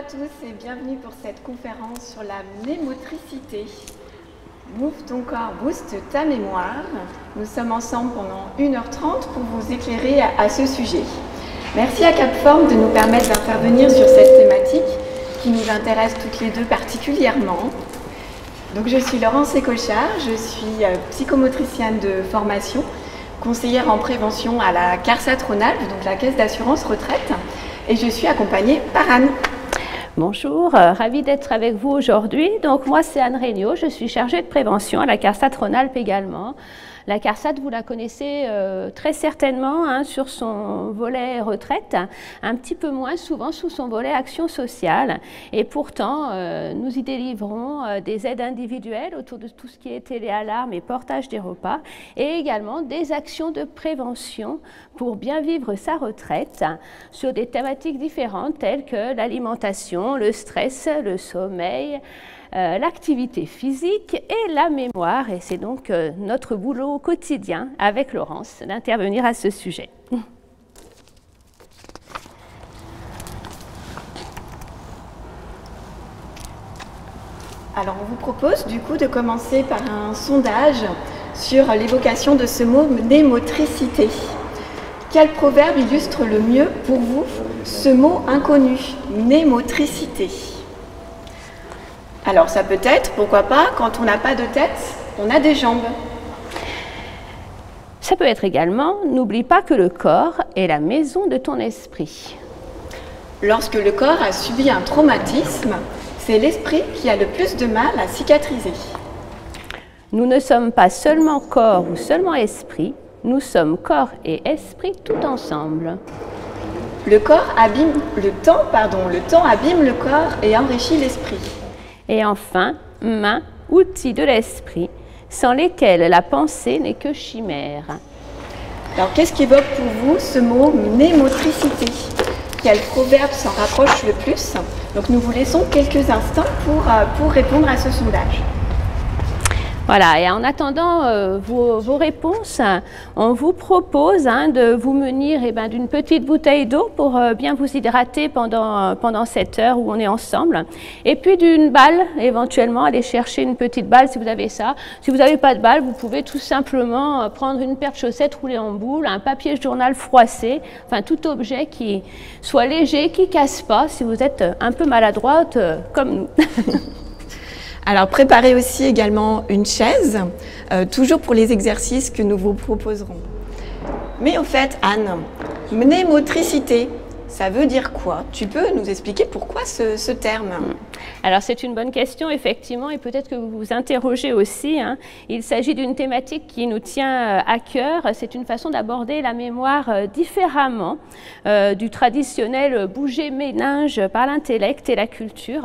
tous et bienvenue pour cette conférence sur la mnémotricité. Move ton corps, booste ta mémoire. Nous sommes ensemble pendant 1h30 pour vous éclairer à ce sujet. Merci à Capform de nous permettre d'intervenir sur cette thématique qui nous intéresse toutes les deux particulièrement. Donc, je suis Laurence Écochard, je suis psychomotricienne de formation, conseillère en prévention à la CARSAT Rhône-Alpes, donc la Caisse d'assurance retraite, et je suis accompagnée par Anne. Bonjour, ravie d'être avec vous aujourd'hui. Donc moi c'est Anne Regnault, je suis chargée de prévention à la CARSAT Rhône-Alpes également. La CARSAT, vous la connaissez très certainement sur son volet retraite, un petit peu moins souvent sous son volet action sociale. Et pourtant, nous y délivrons des aides individuelles autour de tout ce qui est téléalarme et portage des repas, et également des actions de prévention pour bien vivre sa retraite sur des thématiques différentes telles que l'alimentation, le stress, le sommeil, l'activité physique et la mémoire. Et c'est donc notre boulot quotidien avec Laurence d'intervenir à ce sujet. Alors on vous propose du coup de commencer par un sondage sur l'évocation de ce mot mnémotricité. Quel proverbe illustre le mieux pour vous ce mot inconnu, mnémotricité? Alors ça peut être, pourquoi pas, quand on n'a pas de tête, on a des jambes. Ça peut être également, n'oublie pas que le corps est la maison de ton esprit. Lorsque le corps a subi un traumatisme, c'est l'esprit qui a le plus de mal à cicatriser. Nous ne sommes pas seulement corps ou seulement esprit, nous sommes corps et esprit tout ensemble. Le temps abîme le corps et enrichit l'esprit. Et enfin, mains, outils de l'esprit, sans lesquels la pensée n'est que chimère. Alors, qu'est-ce qui évoque pour vous ce mot mnémotricité? Quel proverbe s'en rapproche le plus? Donc, nous vous laissons quelques instants pour répondre à ce sondage. Voilà, et en attendant vos réponses, on vous propose de vous munir d'une petite bouteille d'eau pour bien vous hydrater pendant cette heure où on est ensemble. Et puis d'une balle, éventuellement, aller chercher une petite balle si vous avez ça. Si vous n'avez pas de balle, vous pouvez tout simplement prendre une paire de chaussettes roulées en boule, un papier journal froissé, enfin tout objet qui soit léger, qui ne casse pas si vous êtes un peu maladroite comme nous. Alors, préparez aussi également une chaise, toujours pour les exercices que nous vous proposerons. Mais au fait, Anne, mnémotricité, ça veut dire quoi? Tu peux nous expliquer pourquoi ce terme? Alors, c'est une bonne question, effectivement, et peut-être que vous vous interrogez aussi. Il s'agit d'une thématique qui nous tient à cœur. C'est une façon d'aborder la mémoire différemment du traditionnel bouger méninge par l'intellect et la culture.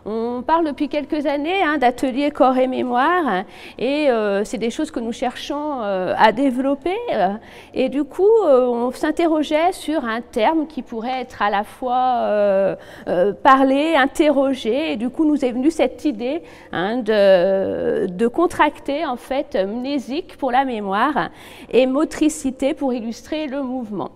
On parle depuis quelques années d'ateliers corps et mémoire et c'est des choses que nous cherchons à développer et du coup on s'interrogeait sur un terme qui pourrait être à la fois parlé, interrogé et du coup nous est venue cette idée de contracter en fait mnésique pour la mémoire et motricité pour illustrer le mouvement.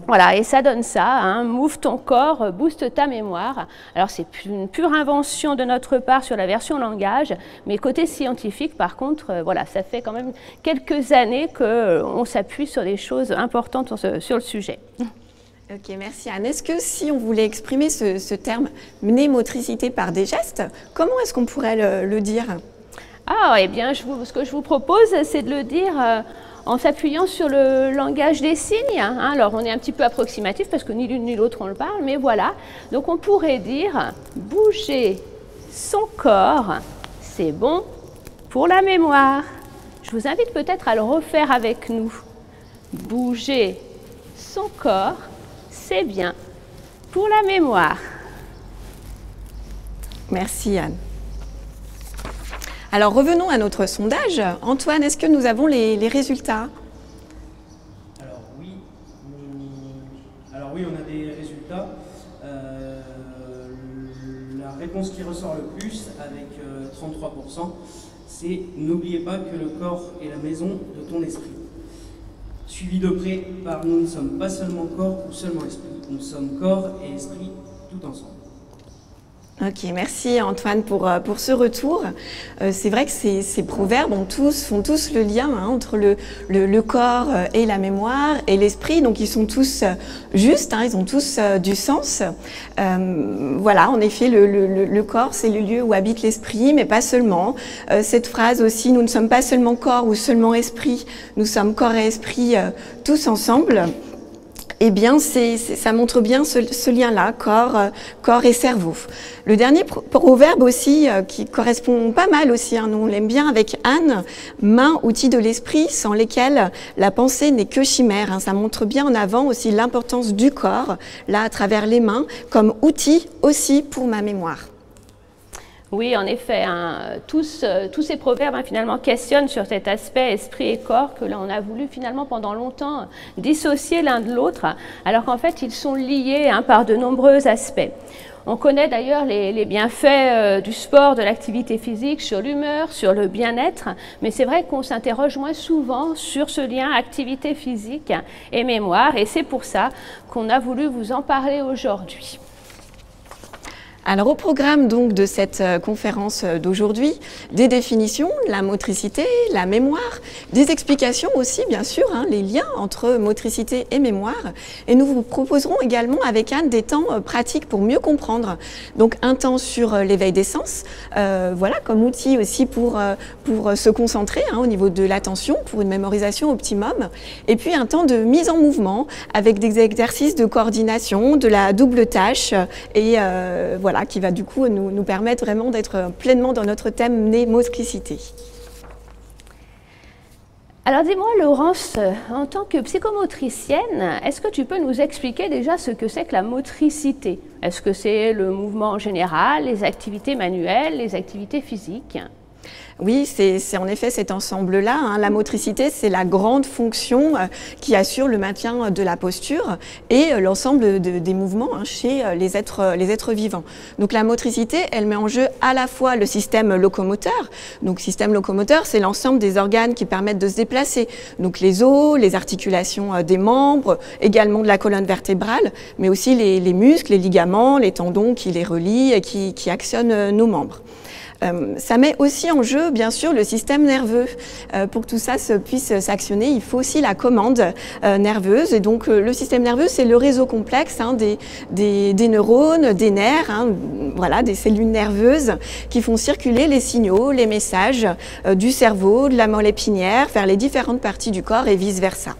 Voilà, et ça donne ça, move ton corps, booste ta mémoire. Alors c'est une pure invention de notre part sur la version langage, mais côté scientifique par contre, voilà, ça fait quand même quelques années qu'on s'appuie sur des choses importantes sur le sujet. Ok, merci Anne. Est-ce que si on voulait exprimer ce terme mnémotricité par des gestes, comment est-ce qu'on pourrait le dire? Eh bien, ce que je vous propose, c'est de le dire en s'appuyant sur le langage des signes. Alors, on est un petit peu approximatif parce que ni l'une ni l'autre on le parle, mais voilà. Donc, on pourrait dire bouger son corps, c'est bon pour la mémoire. Je vous invite peut-être à le refaire avec nous. Bouger son corps, c'est bien pour la mémoire. Merci Anne. Alors revenons à notre sondage. Antoine, est-ce que nous avons les résultats? Alors oui, on a des résultats. La réponse qui ressort le plus, avec 33%, c'est « N'oubliez pas que le corps est la maison de ton esprit ». Suivi de près par « Nous ne sommes pas seulement corps ou seulement esprit, nous sommes corps et esprit tout ensemble ». Ok, merci Antoine pour ce retour. C'est vrai que ces proverbes font tous le lien entre le corps et la mémoire et l'esprit, donc ils sont tous justes, ils ont tous du sens. Voilà, en effet, le corps, c'est le lieu où habite l'esprit, mais pas seulement. Cette phrase aussi, nous ne sommes pas seulement corps ou seulement esprit, nous sommes corps et esprit tous ensemble. Eh bien, ça montre bien ce lien-là, corps et cerveau. Le dernier proverbe aussi, qui correspond pas mal aussi, nous on l'aime bien avec Anne, main, outil de l'esprit, sans lesquels la pensée n'est que chimère. Ça montre bien en avant aussi l'importance du corps, là à travers les mains, comme outil aussi pour ma mémoire. Oui, en effet, tous ces proverbes finalement questionnent sur cet aspect esprit et corps que là on a voulu finalement pendant longtemps dissocier l'un de l'autre, alors qu'en fait ils sont liés par de nombreux aspects. On connaît d'ailleurs les bienfaits du sport, de l'activité physique sur l'humeur, sur le bien-être, mais c'est vrai qu'on s'interroge moins souvent sur ce lien activité physique et mémoire, et c'est pour ça qu'on a voulu vous en parler aujourd'hui. Alors au programme donc de cette conférence d'aujourd'hui, des définitions, la motricité, la mémoire, des explications aussi bien sûr, les liens entre motricité et mémoire. Et nous vous proposerons également avec Anne des temps pratiques pour mieux comprendre. Donc un temps sur l'éveil des sens, voilà comme outil aussi pour se concentrer au niveau de l'attention, pour une mémorisation optimum. Et puis un temps de mise en mouvement avec des exercices de coordination, de la double tâche et voilà, qui va du coup nous permettre vraiment d'être pleinement dans notre thème motricité. Alors dis-moi Laurence, en tant que psychomotricienne, est-ce que tu peux nous expliquer déjà ce que c'est que la motricité? Est-ce que c'est le mouvement en général, les activités manuelles, les activités physiques? Oui, c'est en effet cet ensemble-là. La motricité, c'est la grande fonction qui assure le maintien de la posture et l'ensemble des mouvements chez les êtres vivants. Donc la motricité, elle met en jeu à la fois le système locomoteur. Donc système locomoteur, c'est l'ensemble des organes qui permettent de se déplacer. Donc les os, les articulations des membres, également de la colonne vertébrale, mais aussi les muscles, les ligaments, les tendons qui les relient et qui actionnent nos membres. Ça met aussi en jeu, bien sûr, le système nerveux. Pour que tout ça puisse s'actionner, il faut aussi la commande nerveuse. Et donc, le système nerveux, c'est le réseau complexe des neurones, des nerfs, voilà, des cellules nerveuses qui font circuler les signaux, les messages du cerveau, de la moelle épinière vers les différentes parties du corps et vice-versa.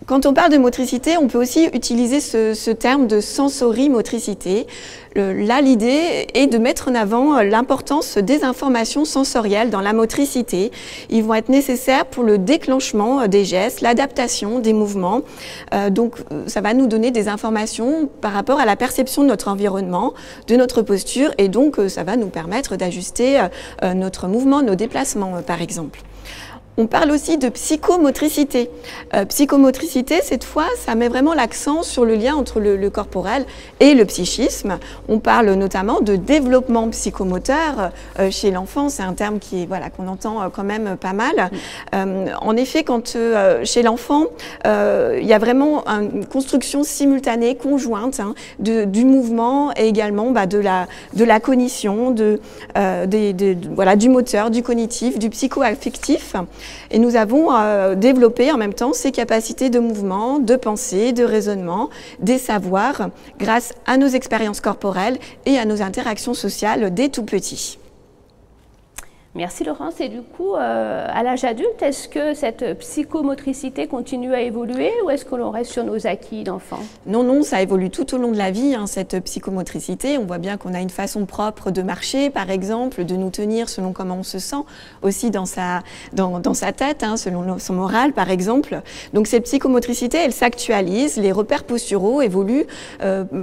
Quand on parle de motricité, on peut aussi utiliser ce terme de sensorimotricité. Là, l'idée est de mettre en avant l'importance des informations sensorielles dans la motricité. Ils vont être nécessaires pour le déclenchement des gestes, l'adaptation des mouvements. Donc, ça va nous donner des informations par rapport à la perception de notre environnement, de notre posture, et donc ça va nous permettre d'ajuster notre mouvement, nos déplacements, par exemple. On parle aussi de psychomotricité. Psychomotricité, cette fois, ça met vraiment l'accent sur le lien entre le corporel et le psychisme. On parle notamment de développement psychomoteur chez l'enfant. C'est un terme qu'on entend quand même pas mal. En effet, quand chez l'enfant, il y a vraiment une construction simultanée, conjointe, du mouvement et également de la cognition, du moteur, du cognitif, du psychoaffectif. Et nous avons développé en même temps ces capacités de mouvement, de pensée, de raisonnement, des savoirs grâce à nos expériences corporelles et à nos interactions sociales dès tout petit. Merci Laurence. Et du coup, à l'âge adulte, est-ce que cette psychomotricité continue à évoluer ou est-ce que l'on reste sur nos acquis d'enfant? Non, ça évolue tout au long de la vie, cette psychomotricité. On voit bien qu'on a une façon propre de marcher, par exemple, de nous tenir selon comment on se sent, aussi dans sa tête, selon son moral, par exemple. Donc cette psychomotricité, elle s'actualise, les repères posturaux évoluent.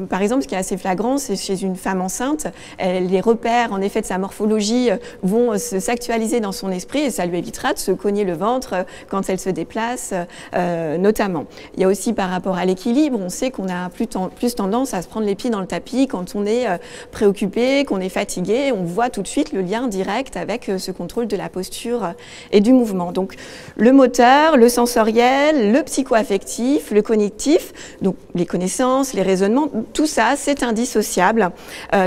Par exemple, ce qui est assez flagrant, c'est chez une femme enceinte, les repères, en effet, de sa morphologie vont s'actualiser dans son esprit et ça lui évitera de se cogner le ventre quand elle se déplace, notamment. Il y a aussi par rapport à l'équilibre, on sait qu'on a plus tendance à se prendre les pieds dans le tapis quand on est préoccupé, qu'on est fatigué. On voit tout de suite le lien direct avec ce contrôle de la posture et du mouvement. Donc le moteur, le sensoriel, le psycho-affectif, le cognitif, donc les connaissances, les raisonnements, tout ça c'est indissociable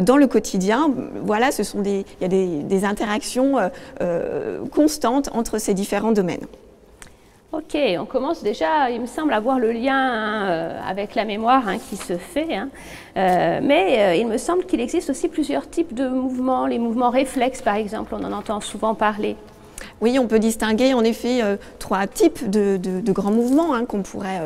dans le quotidien. Voilà, il y a des interactions constantes entre ces différents domaines. Ok, on commence déjà, il me semble, à voir le lien avec la mémoire qui se fait. Mais il me semble qu'il existe aussi plusieurs types de mouvements. Les mouvements réflexes, par exemple, on en entend souvent parler. Oui, on peut distinguer en effet 3 types de grands mouvements qu'on pourrait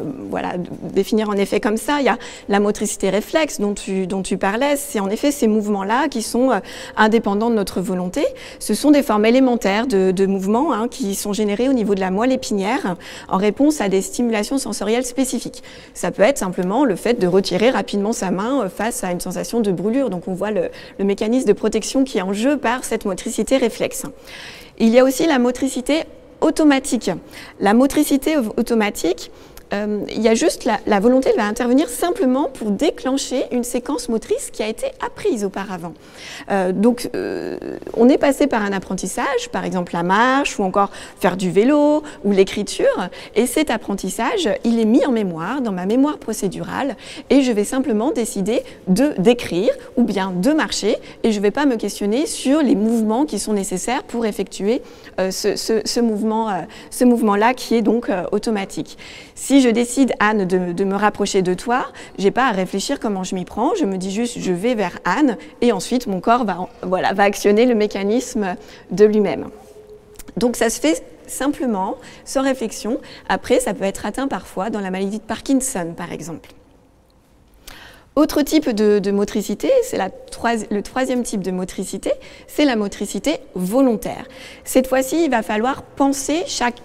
définir en effet comme ça. Il y a la motricité réflexe dont tu parlais. C'est en effet ces mouvements-là qui sont indépendants de notre volonté. Ce sont des formes élémentaires de mouvements qui sont générés au niveau de la moelle épinière en réponse à des stimulations sensorielles spécifiques. Ça peut être simplement le fait de retirer rapidement sa main face à une sensation de brûlure. Donc on voit le mécanisme de protection qui est en jeu par cette motricité réflexe. Il y a aussi la motricité automatique. La motricité automatique, il y a juste la volonté va intervenir simplement pour déclencher une séquence motrice qui a été apprise auparavant. On est passé par un apprentissage, par exemple la marche ou encore faire du vélo ou l'écriture, et cet apprentissage, il est mis en mémoire, dans ma mémoire procédurale, et je vais simplement décider d'écrire ou bien de marcher, et je ne vais pas me questionner sur les mouvements qui sont nécessaires pour effectuer ce mouvement-là qui est donc automatique. Si je décide, Anne, de me rapprocher de toi, je n'ai pas à réfléchir comment je m'y prends, je me dis juste je vais vers Anne et ensuite mon corps va actionner le mécanisme de lui-même. Donc ça se fait simplement, sans réflexion. Après, ça peut être atteint parfois dans la maladie de Parkinson, par exemple. Autre type de motricité, c'est le 3e type de motricité, c'est la motricité volontaire. Cette fois-ci, il va falloir penser chacune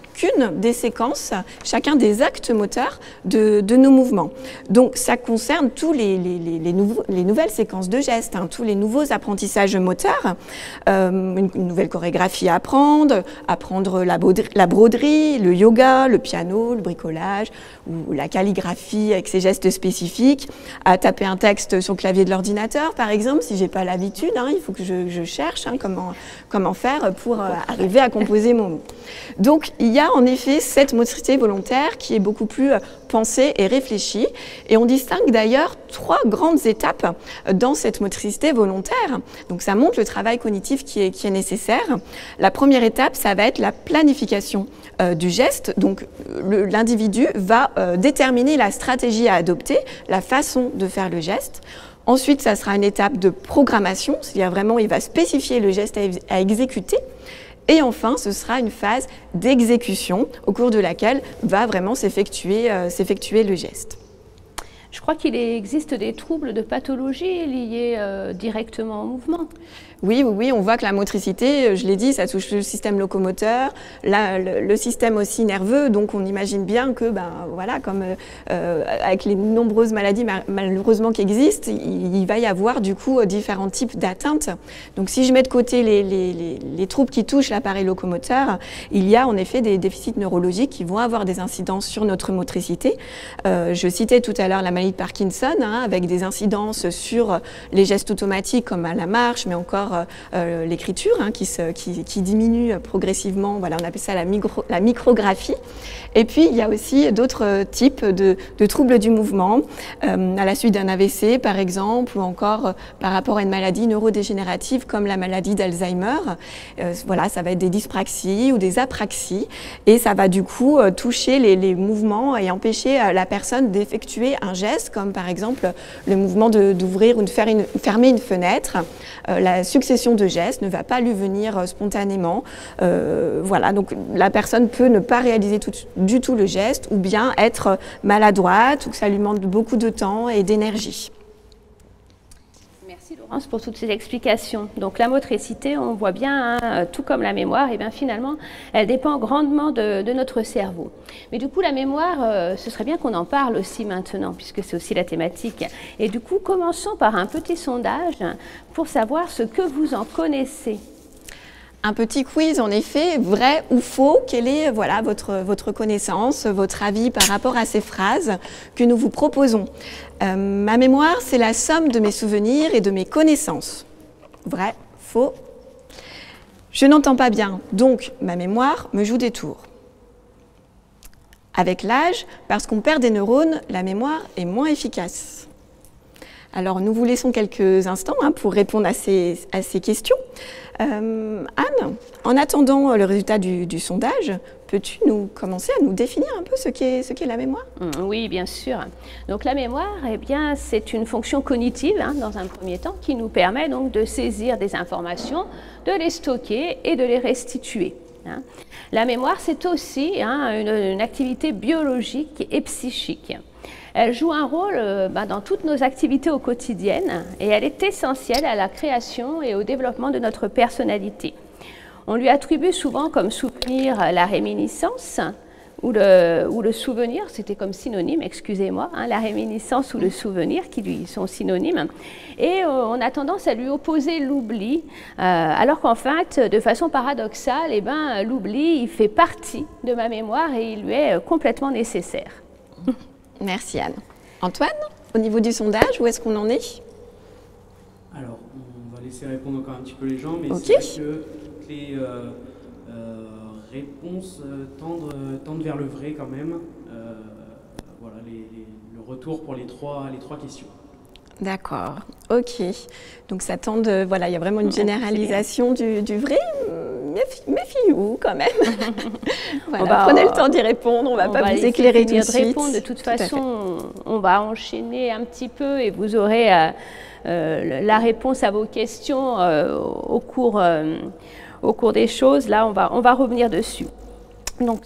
des séquences, chacun des actes moteurs de nos mouvements. Donc ça concerne tous les nouvelles séquences de gestes, tous les nouveaux apprentissages moteurs, une nouvelle chorégraphie à apprendre la broderie, le yoga, le piano, le bricolage, ou la calligraphie avec ses gestes spécifiques, à taper un texte sur le clavier de l'ordinateur, par exemple, si je n'ai pas l'habitude, il faut que je cherche comment faire pour arriver à composer mon mot. Donc, il y a en effet cette motricité volontaire qui est beaucoup plus pensée et réfléchie. Et on distingue d'ailleurs 3 grandes étapes dans cette motricité volontaire. Donc, ça montre le travail cognitif qui est nécessaire. La première étape, ça va être la planification du geste. Donc, l'individu va déterminer la stratégie à adopter, la façon de faire le geste. Ensuite, ça sera une étape de programmation, c'est-à-dire vraiment, il va spécifier le geste à exécuter. Et enfin, ce sera une phase d'exécution au cours de laquelle va vraiment s'effectuer le geste. Je crois qu'il existe des troubles de pathologie liés directement au mouvement. Oui, on voit que la motricité, je l'ai dit, ça touche le système locomoteur, le système aussi nerveux, donc on imagine bien que, comme avec les nombreuses maladies malheureusement qui existent, il va y avoir du coup différents types d'atteintes. Donc si je mets de côté les troubles qui touchent l'appareil locomoteur, il y a en effet des déficits neurologiques qui vont avoir des incidences sur notre motricité. Je citais tout à l'heure la maladie de Parkinson, avec des incidences sur les gestes automatiques comme à la marche, mais encore l'écriture qui diminue progressivement. Voilà, on appelle ça la micrographie. Et puis, il y a aussi d'autres types de troubles du mouvement, à la suite d'un AVC, par exemple, ou encore par rapport à une maladie neurodégénérative comme la maladie d'Alzheimer. Voilà, ça va être des dyspraxies ou des apraxies. Et ça va du coup toucher les mouvements et empêcher la personne d'effectuer un geste, comme par exemple le mouvement d'ouvrir ou de fermer une fenêtre. La succession de gestes ne va pas lui venir spontanément. Voilà, donc la personne peut ne pas réaliser du tout le geste ou bien être maladroite ou que ça lui demande beaucoup de temps et d'énergie. Merci Laurence pour toutes ces explications. Donc la motricité, on voit bien, tout comme la mémoire, et bien finalement, elle dépend grandement de notre cerveau. Mais du coup, la mémoire, ce serait bien qu'on en parle aussi maintenant, puisque c'est aussi la thématique. Et du coup, commençons par un petit sondage pour savoir ce que vous en connaissez. Un petit quiz, en effet, vrai ou faux, quelle est voilà, votre connaissance, votre avis par rapport à ces phrases que nous vous proposons. Ma mémoire, c'est la somme de mes souvenirs et de mes connaissances. Vrai, faux. Je n'entends pas bien, donc ma mémoire me joue des tours. Avec l'âge, parce qu'on perd des neurones, la mémoire est moins efficace. Alors, nous vous laissons quelques instants pour répondre à ces questions. Anne, en attendant le résultat du sondage, peux-tu nous commencer à nous définir un peu ce qu'est la mémoire? Oui, bien sûr. Donc la mémoire, eh bien, c'est une fonction cognitive, dans un premier temps, qui nous permet donc de saisir des informations, de les stocker et de les restituer. La mémoire, c'est aussi une activité biologique et psychique. Elle joue un rôle dans toutes nos activités au quotidien et elle est essentielle à la création et au développement de notre personnalité. On lui attribue souvent comme souvenir la réminiscence ou le souvenir, c'était comme synonyme, excusez-moi, la réminiscence ou le souvenir qui lui sont synonymes. Et on a tendance à lui opposer l'oubli, alors qu'en fait, de façon paradoxale, l'oubli, il fait partie de ma mémoire et il lui est complètement nécessaire. Merci Anne. Antoine, au niveau du sondage, où est-ce qu'on en est? Alors, on va laisser répondre encore un petit peu les gens, mais okay. C'est vrai que toutes les réponses tendent vers le vrai quand même. Voilà, le retour pour les trois questions. D'accord, ok. Donc ça tend, voilà, il y a vraiment une généralisation du vrai. Méfiez-vous quand même. Voilà, prenez le temps d'y répondre, on ne va pas vous éclairer tout de suite. De toute façon, on va enchaîner un petit peu et vous aurez la réponse à vos questions au cours des choses. Là, on va revenir dessus. Donc,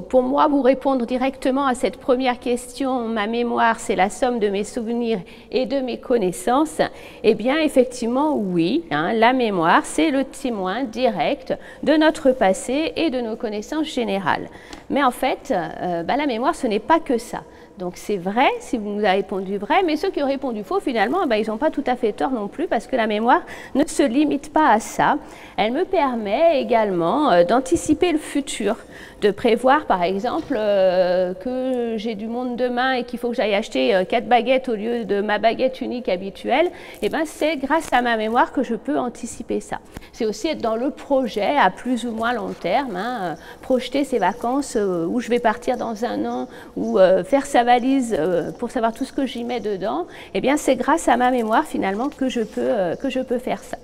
pour moi, vous répondre directement à cette première question, ma mémoire, c'est la somme de mes souvenirs et de mes connaissances, eh bien, effectivement, oui, la mémoire, c'est le témoin direct de notre passé et de nos connaissances générales. Mais en fait, la mémoire, ce n'est pas que ça. Donc c'est vrai, si vous nous avez répondu vrai, mais ceux qui ont répondu faux, finalement, ils n'ont pas tout à fait tort non plus, parce que la mémoire ne se limite pas à ça. Elle me permet également d'anticiper le futur, de prévoir par exemple que j'ai du monde demain et qu'il faut que j'aille acheter 4 baguettes au lieu de ma baguette unique habituelle. Et c'est grâce à ma mémoire que je peux anticiper ça. C'est aussi être dans le projet à plus ou moins long terme, projeter ses vacances où je vais partir dans un an, ou faire sa valise pour savoir tout ce que j'y mets dedans. Eh bien, c'est grâce à ma mémoire finalement que je peux faire ça.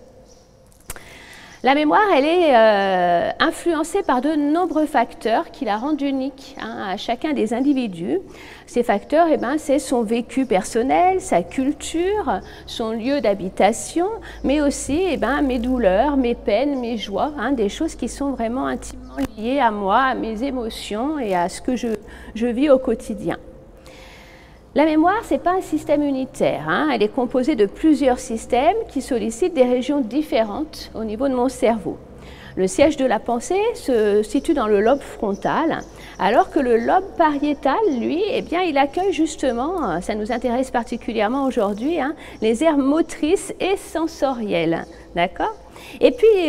La mémoire, elle est influencée par de nombreux facteurs qui la rendent unique à chacun des individus. Ces facteurs, c'est son vécu personnel, sa culture, son lieu d'habitation, mais aussi mes douleurs, mes peines, mes joies, des choses qui sont vraiment intimement liées à moi, à mes émotions et à ce que je vis au quotidien. La mémoire, ce n'est pas un système unitaire, elle est composée de plusieurs systèmes qui sollicitent des régions différentes au niveau de mon cerveau. Le siège de la pensée se situe dans le lobe frontal, alors que le lobe pariétal, lui, il accueille justement, ça nous intéresse particulièrement aujourd'hui, les aires motrices et sensorielles, d'accord? Et puis,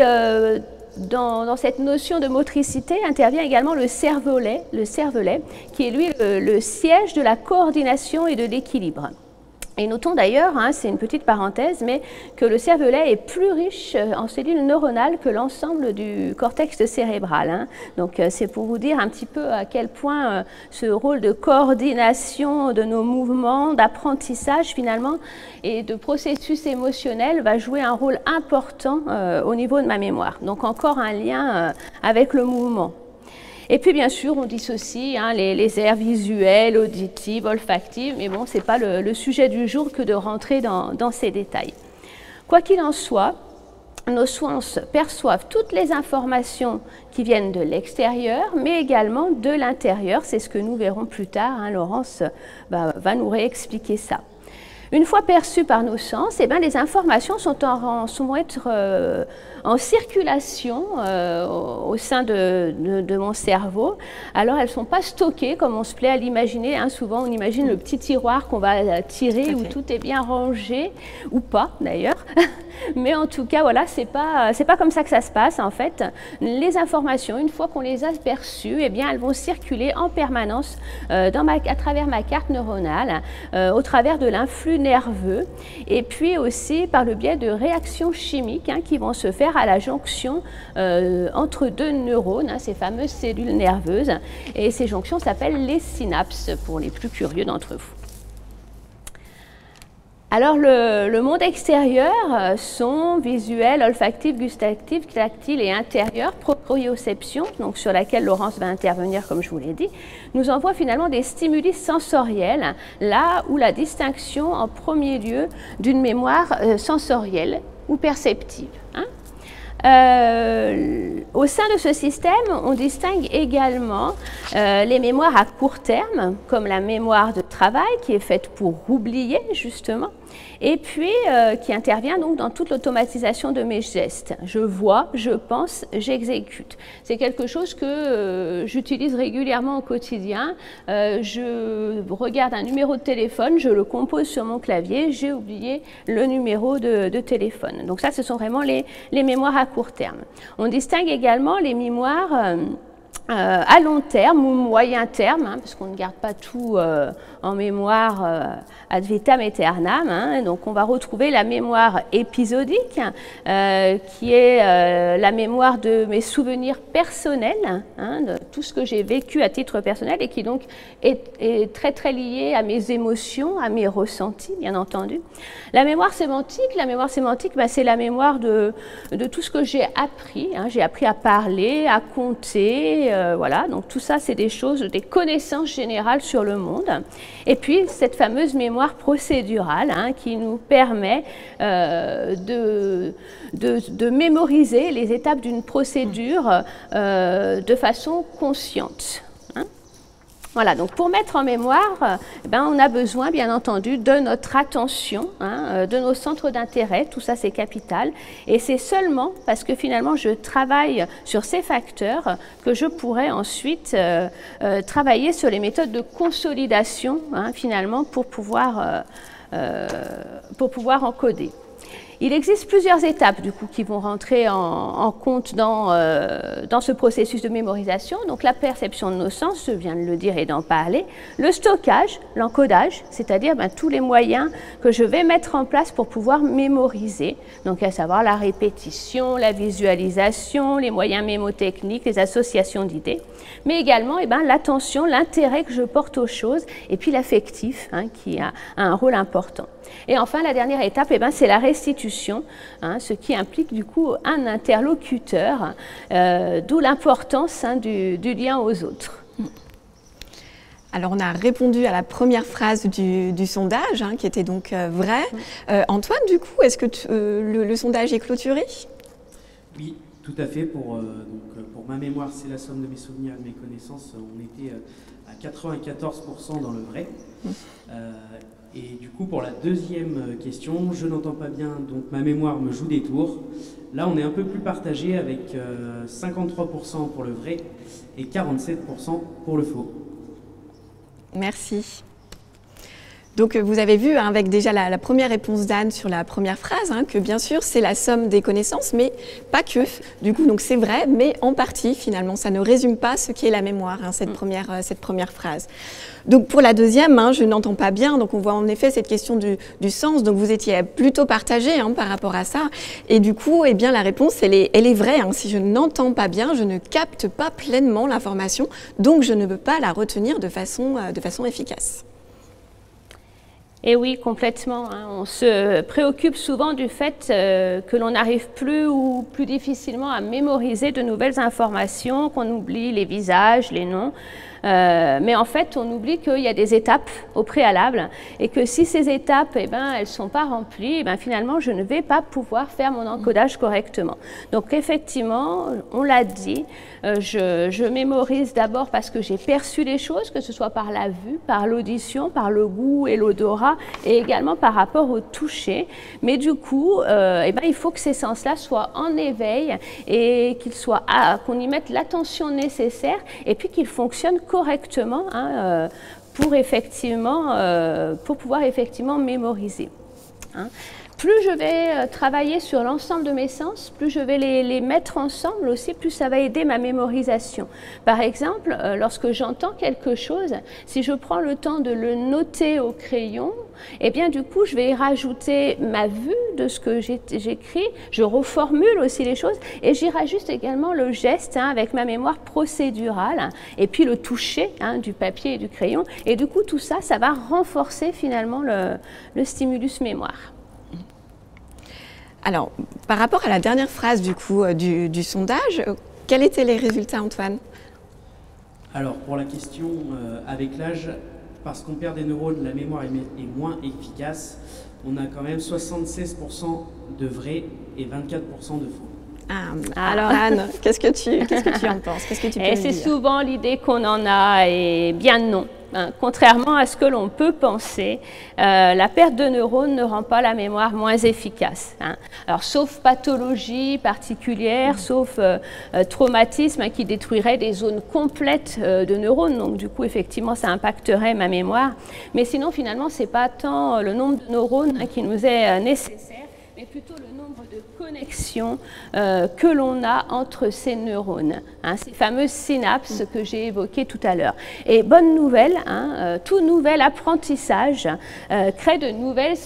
dans cette notion de motricité intervient également le cervelet, qui est lui le siège de la coordination et de l'équilibre. Et notons d'ailleurs, c'est une petite parenthèse, mais que le cervelet est plus riche en cellules neuronales que l'ensemble du cortex cérébral. Donc c'est pour vous dire un petit peu à quel point ce rôle de coordination de nos mouvements, d'apprentissage finalement, et de processus émotionnel va jouer un rôle important au niveau de ma mémoire. Donc encore un lien avec le mouvement. Et puis bien sûr, on dissocie les aires visuelles, auditives, olfactives, mais bon, ce n'est pas le sujet du jour que de rentrer dans ces détails. Quoi qu'il en soit, nos sens perçoivent toutes les informations qui viennent de l'extérieur, mais également de l'intérieur. C'est ce que nous verrons plus tard, Laurence va nous réexpliquer ça. Une fois perçues par nos sens, eh bien, les informations sont en circulation au sein de mon cerveau. Alors elles ne sont pas stockées comme on se plaît à l'imaginer. Hein. Souvent on imagine le petit tiroir qu'on va tirer où tout est bien rangé, ou pas d'ailleurs. Mais en tout cas, voilà, c'est pas comme ça que ça se passe en fait. Les informations, une fois qu'on les a perçues, eh bien, elles vont circuler en permanence à travers ma carte neuronale, au travers de l'influx nerveux, et puis aussi par le biais de réactions chimiques hein, qui vont se faire à la jonction entre deux neurones, hein, ces fameuses cellules nerveuses. Et ces jonctions s'appellent les synapses, pour les plus curieux d'entre vous. Alors le monde extérieur, son, visuel, olfactif, gustatif, tactile et intérieur, proprioception, donc sur laquelle Laurence va intervenir comme je vous l'ai dit, nous envoie finalement des stimuli sensoriels, là où la distinction en premier lieu d'une mémoire sensorielle ou perceptive. Hein. Au sein de ce système, on distingue également les mémoires à court terme, comme la mémoire de travail qui est faite pour oublier justement, et puis qui intervient donc dans toute l'automatisation de mes gestes. Je vois, je pense, j'exécute. C'est quelque chose que j'utilise régulièrement au quotidien. Je regarde un numéro de téléphone, je le compose sur mon clavier, j'ai oublié le numéro de téléphone. Donc ça, ce sont vraiment les mémoires à court terme. On distingue également les mémoires à long terme ou moyen terme, hein, parce qu'on ne garde pas tout en mémoire ad vitam aeternam. Hein, donc on va retrouver la mémoire épisodique, qui est la mémoire de mes souvenirs personnels, hein, de tout ce que j'ai vécu à titre personnel et qui donc est très très lié à mes émotions, à mes ressentis, bien entendu. La mémoire sémantique, bah, c'est la mémoire de tout ce que j'ai appris. Hein, j'ai appris à parler, à compter, voilà, donc tout ça c'est des choses, des connaissances générales sur le monde. Et puis cette fameuse mémoire procédurale hein, qui nous permet de mémoriser les étapes d'une procédure de façon consciente. Hein. Voilà, donc pour mettre en mémoire, on a besoin bien entendu de notre attention, hein, de nos centres d'intérêt, tout ça c'est capital. Et c'est seulement parce que finalement je travaille sur ces facteurs que je pourrais ensuite travailler sur les méthodes de consolidation hein, finalement pour pouvoir encoder. Il existe plusieurs étapes du coup, qui vont rentrer en compte dans ce processus de mémorisation. Donc la perception de nos sens, je viens de le dire et d'en parler. Le stockage, l'encodage, c'est-à-dire tous les moyens que je vais mettre en place pour pouvoir mémoriser. Donc à savoir la répétition, la visualisation, les moyens mémotechniques, les associations d'idées. Mais également l'attention, l'intérêt que je porte aux choses et puis l'affectif hein, qui a un rôle important. Et enfin, la dernière étape, c'est la restitution, hein, ce qui implique du coup un interlocuteur, d'où l'importance hein, du lien aux autres. Alors, on a répondu à la première phrase du sondage, hein, qui était donc vrai. Antoine, du coup, est-ce que le sondage est clôturé? Oui, tout à fait. Pour ma mémoire, c'est la somme de mes souvenirs et de mes connaissances. On était à 94% dans le vrai. Et du coup, pour la deuxième question, je n'entends pas bien, donc ma mémoire me joue des tours. Là, on est un peu plus partagé avec 53% pour le vrai et 47% pour le faux. Merci. Donc vous avez vu hein, avec déjà la première réponse d'Anne sur la première phrase hein, que bien sûr c'est la somme des connaissances mais pas que. Du coup donc c'est vrai mais en partie finalement ça ne résume pas ce qu'est la mémoire hein, cette première phrase. Donc pour la deuxième, hein, je n'entends pas bien, donc on voit en effet cette question du sens, donc vous étiez plutôt partagé hein, par rapport à ça et du coup eh bien, la réponse elle est vraie, hein. Si je n'entends pas bien, je ne capte pas pleinement l'information donc je ne peux pas la retenir de façon efficace. Et oui, complètement. Hein. On se préoccupe souvent du fait que l'on n'arrive plus ou plus difficilement à mémoriser de nouvelles informations, qu'on oublie les visages, les noms. Mais en fait, on oublie qu'il y a des étapes au préalable et que si ces étapes, elles ne sont pas remplies, finalement, je ne vais pas pouvoir faire mon encodage correctement. Donc effectivement, on l'a dit, je mémorise d'abord parce que j'ai perçu les choses, que ce soit par la vue, par l'audition, par le goût et l'odorat, voix et également par rapport au toucher. Mais du coup, il faut que ces sens-là soient en éveil et qu'on y mette l'attention nécessaire et puis qu'ils fonctionnent correctement pour pouvoir effectivement mémoriser. Plus je vais travailler sur l'ensemble de mes sens, plus je vais les mettre ensemble aussi, plus ça va aider ma mémorisation. Par exemple, lorsque j'entends quelque chose, si je prends le temps de le noter au crayon, eh bien du coup je vais y rajouter ma vue de ce que j'écris, je reformule aussi les choses et j'y rajoute également le geste avec ma mémoire procédurale et puis le toucher du papier et du crayon. Et du coup tout ça, ça va renforcer finalement le stimulus mémoire. Alors, par rapport à la dernière phrase du sondage, quels étaient les résultats, Antoine? Alors, pour la question, avec l'âge, parce qu'on perd des neurones, la mémoire est moins efficace. On a quand même 76% de vrai et 24% de faux. Alors Anne, qu'est-ce que tu en penses? Qu'est-ce que tu peux nous dire? C'est souvent l'idée qu'on en a et bien non. Contrairement à ce que l'on peut penser, la perte de neurones ne rend pas la mémoire moins efficace. Alors, sauf pathologie particulière, sauf traumatisme qui détruirait des zones complètes de neurones. Donc, du coup, effectivement, ça impacterait ma mémoire. Mais sinon, finalement, ce n'est pas tant le nombre de neurones qui nous est nécessaire, mais plutôt le nombre de connexions que l'on a entre ces neurones, ces fameuses synapses que j'ai évoquées tout à l'heure. Et bonne nouvelle, tout nouvel apprentissage crée de nouvelles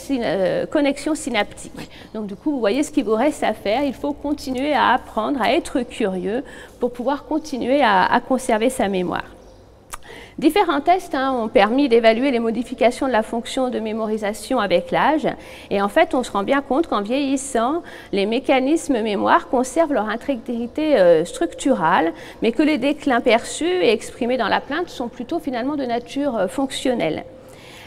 connexions synaptiques. Donc du coup, vous voyez ce qu'il vous reste à faire. Il faut continuer à apprendre, à être curieux pour pouvoir continuer à conserver sa mémoire. Différents tests ont permis d'évaluer les modifications de la fonction de mémorisation avec l'âge. Et en fait, on se rend bien compte qu'en vieillissant, les mécanismes mémoire conservent leur intégrité structurale, mais que les déclins perçus et exprimés dans la plainte sont plutôt finalement de nature fonctionnelle.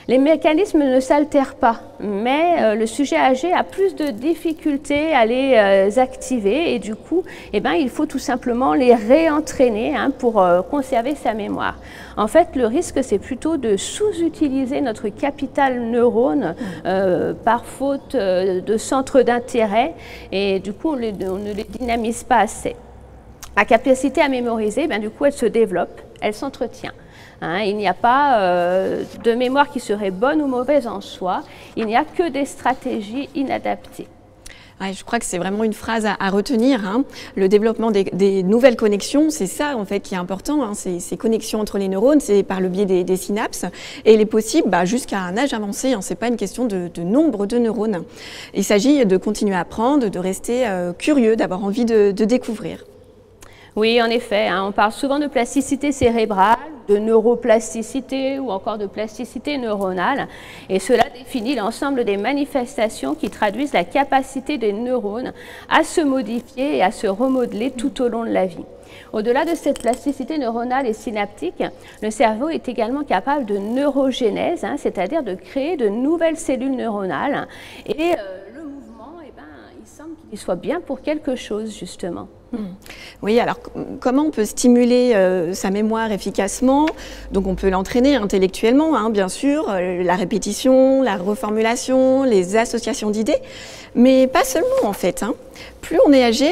Les mécanismes ne s'altèrent pas, mais le sujet âgé a plus de difficultés à les activer et du coup, il faut tout simplement les réentraîner pour conserver sa mémoire. En fait, le risque, c'est plutôt de sous-utiliser notre capital neurone par faute de centre d'intérêt et du coup, on ne les dynamise pas assez. La capacité à mémoriser, du coup, elle se développe, elle s'entretient. Il n'y a pas de mémoire qui serait bonne ou mauvaise en soi, il n'y a que des stratégies inadaptées. Ouais, je crois que c'est vraiment une phrase à retenir. Le développement des nouvelles connexions, c'est ça en fait qui est important. Ces connexions entre les neurones, c'est par le biais des synapses. Et il est possible jusqu'à un âge avancé. C'est pas une question de nombre de neurones. Il s'agit de continuer à apprendre, de rester curieux, d'avoir envie de découvrir. Oui, en effet, on parle souvent de plasticité cérébrale, de neuroplasticité ou encore de plasticité neuronale. Et cela définit l'ensemble des manifestations qui traduisent la capacité des neurones à se modifier et à se remodeler tout au long de la vie. Au-delà de cette plasticité neuronale et synaptique, le cerveau est également capable de neurogénèse, c'est-à-dire de créer de nouvelles cellules neuronales. Et le mouvement, il semble qu'il soit bien pour quelque chose, justement. Oui, alors comment on peut stimuler sa mémoire efficacement? Donc on peut l'entraîner intellectuellement, bien sûr, la répétition, la reformulation, les associations d'idées, mais pas seulement en fait. Plus on est âgé,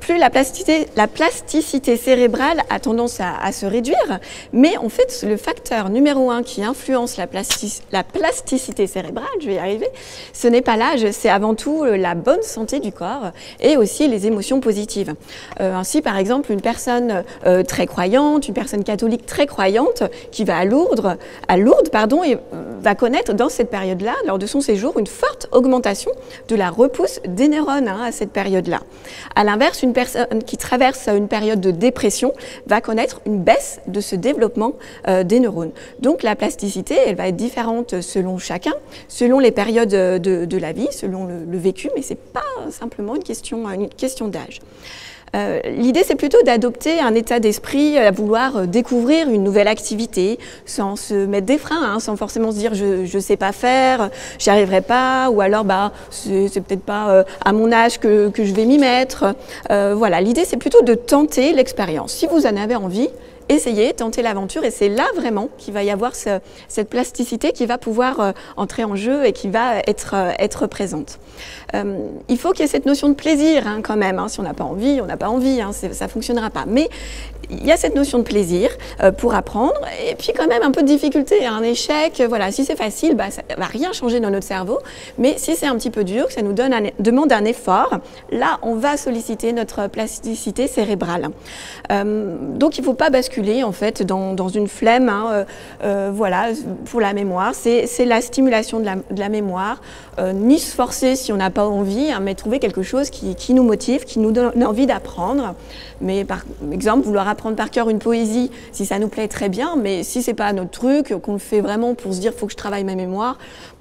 plus la plasticité cérébrale a tendance à se réduire, mais en fait le facteur numéro 1 qui influence la plasticité cérébrale, je vais y arriver, ce n'est pas l'âge, c'est avant tout la bonne santé du corps et aussi les émotions positives. Ainsi par exemple une personne très croyante, une personne catholique très croyante qui va à Lourdes et va connaître dans cette période-là, lors de son séjour, une forte augmentation de la repousse des neurones à cette période-là. À l'inverse, une personne qui traverse une période de dépression va connaître une baisse de ce développement des neurones. Donc la plasticité, elle va être différente selon chacun, selon les périodes de la vie, selon le vécu, mais ce n'est pas simplement une question d'âge. L'idée, c'est plutôt d'adopter un état d'esprit à vouloir découvrir une nouvelle activité sans se mettre des freins, sans forcément se dire je sais pas faire, j'y arriverai pas, ou alors c'est peut-être pas à mon âge que je vais m'y mettre. Voilà, l'idée, c'est plutôt de tenter l'expérience. Si vous en avez envie, essayer, tenter l'aventure, et c'est là vraiment qu'il va y avoir cette plasticité qui va pouvoir entrer en jeu et qui va être présente. Il faut qu'il y ait cette notion de plaisir hein, quand même, hein. Si on n'a pas envie, on n'a pas envie, hein, ça ne fonctionnera pas. Mais il y a cette notion de plaisir pour apprendre, et puis quand même un peu de difficulté, un échec, voilà, si c'est facile, ça ne va rien changer dans notre cerveau, mais si c'est un petit peu dur, que ça nous demande un effort, là on va solliciter notre plasticité cérébrale. Donc il ne faut pas basculer en fait dans une flemme, hein, voilà, pour la mémoire, c'est la stimulation de la mémoire, ni se forcer si on n'a pas envie, hein, mais trouver quelque chose qui nous motive, qui nous donne envie d'apprendre. Mais par exemple, vouloir apprendre par cœur une poésie, si ça nous plaît très bien, mais si c'est pas notre truc, qu'on le fait vraiment pour se dire faut que je travaille ma mémoire,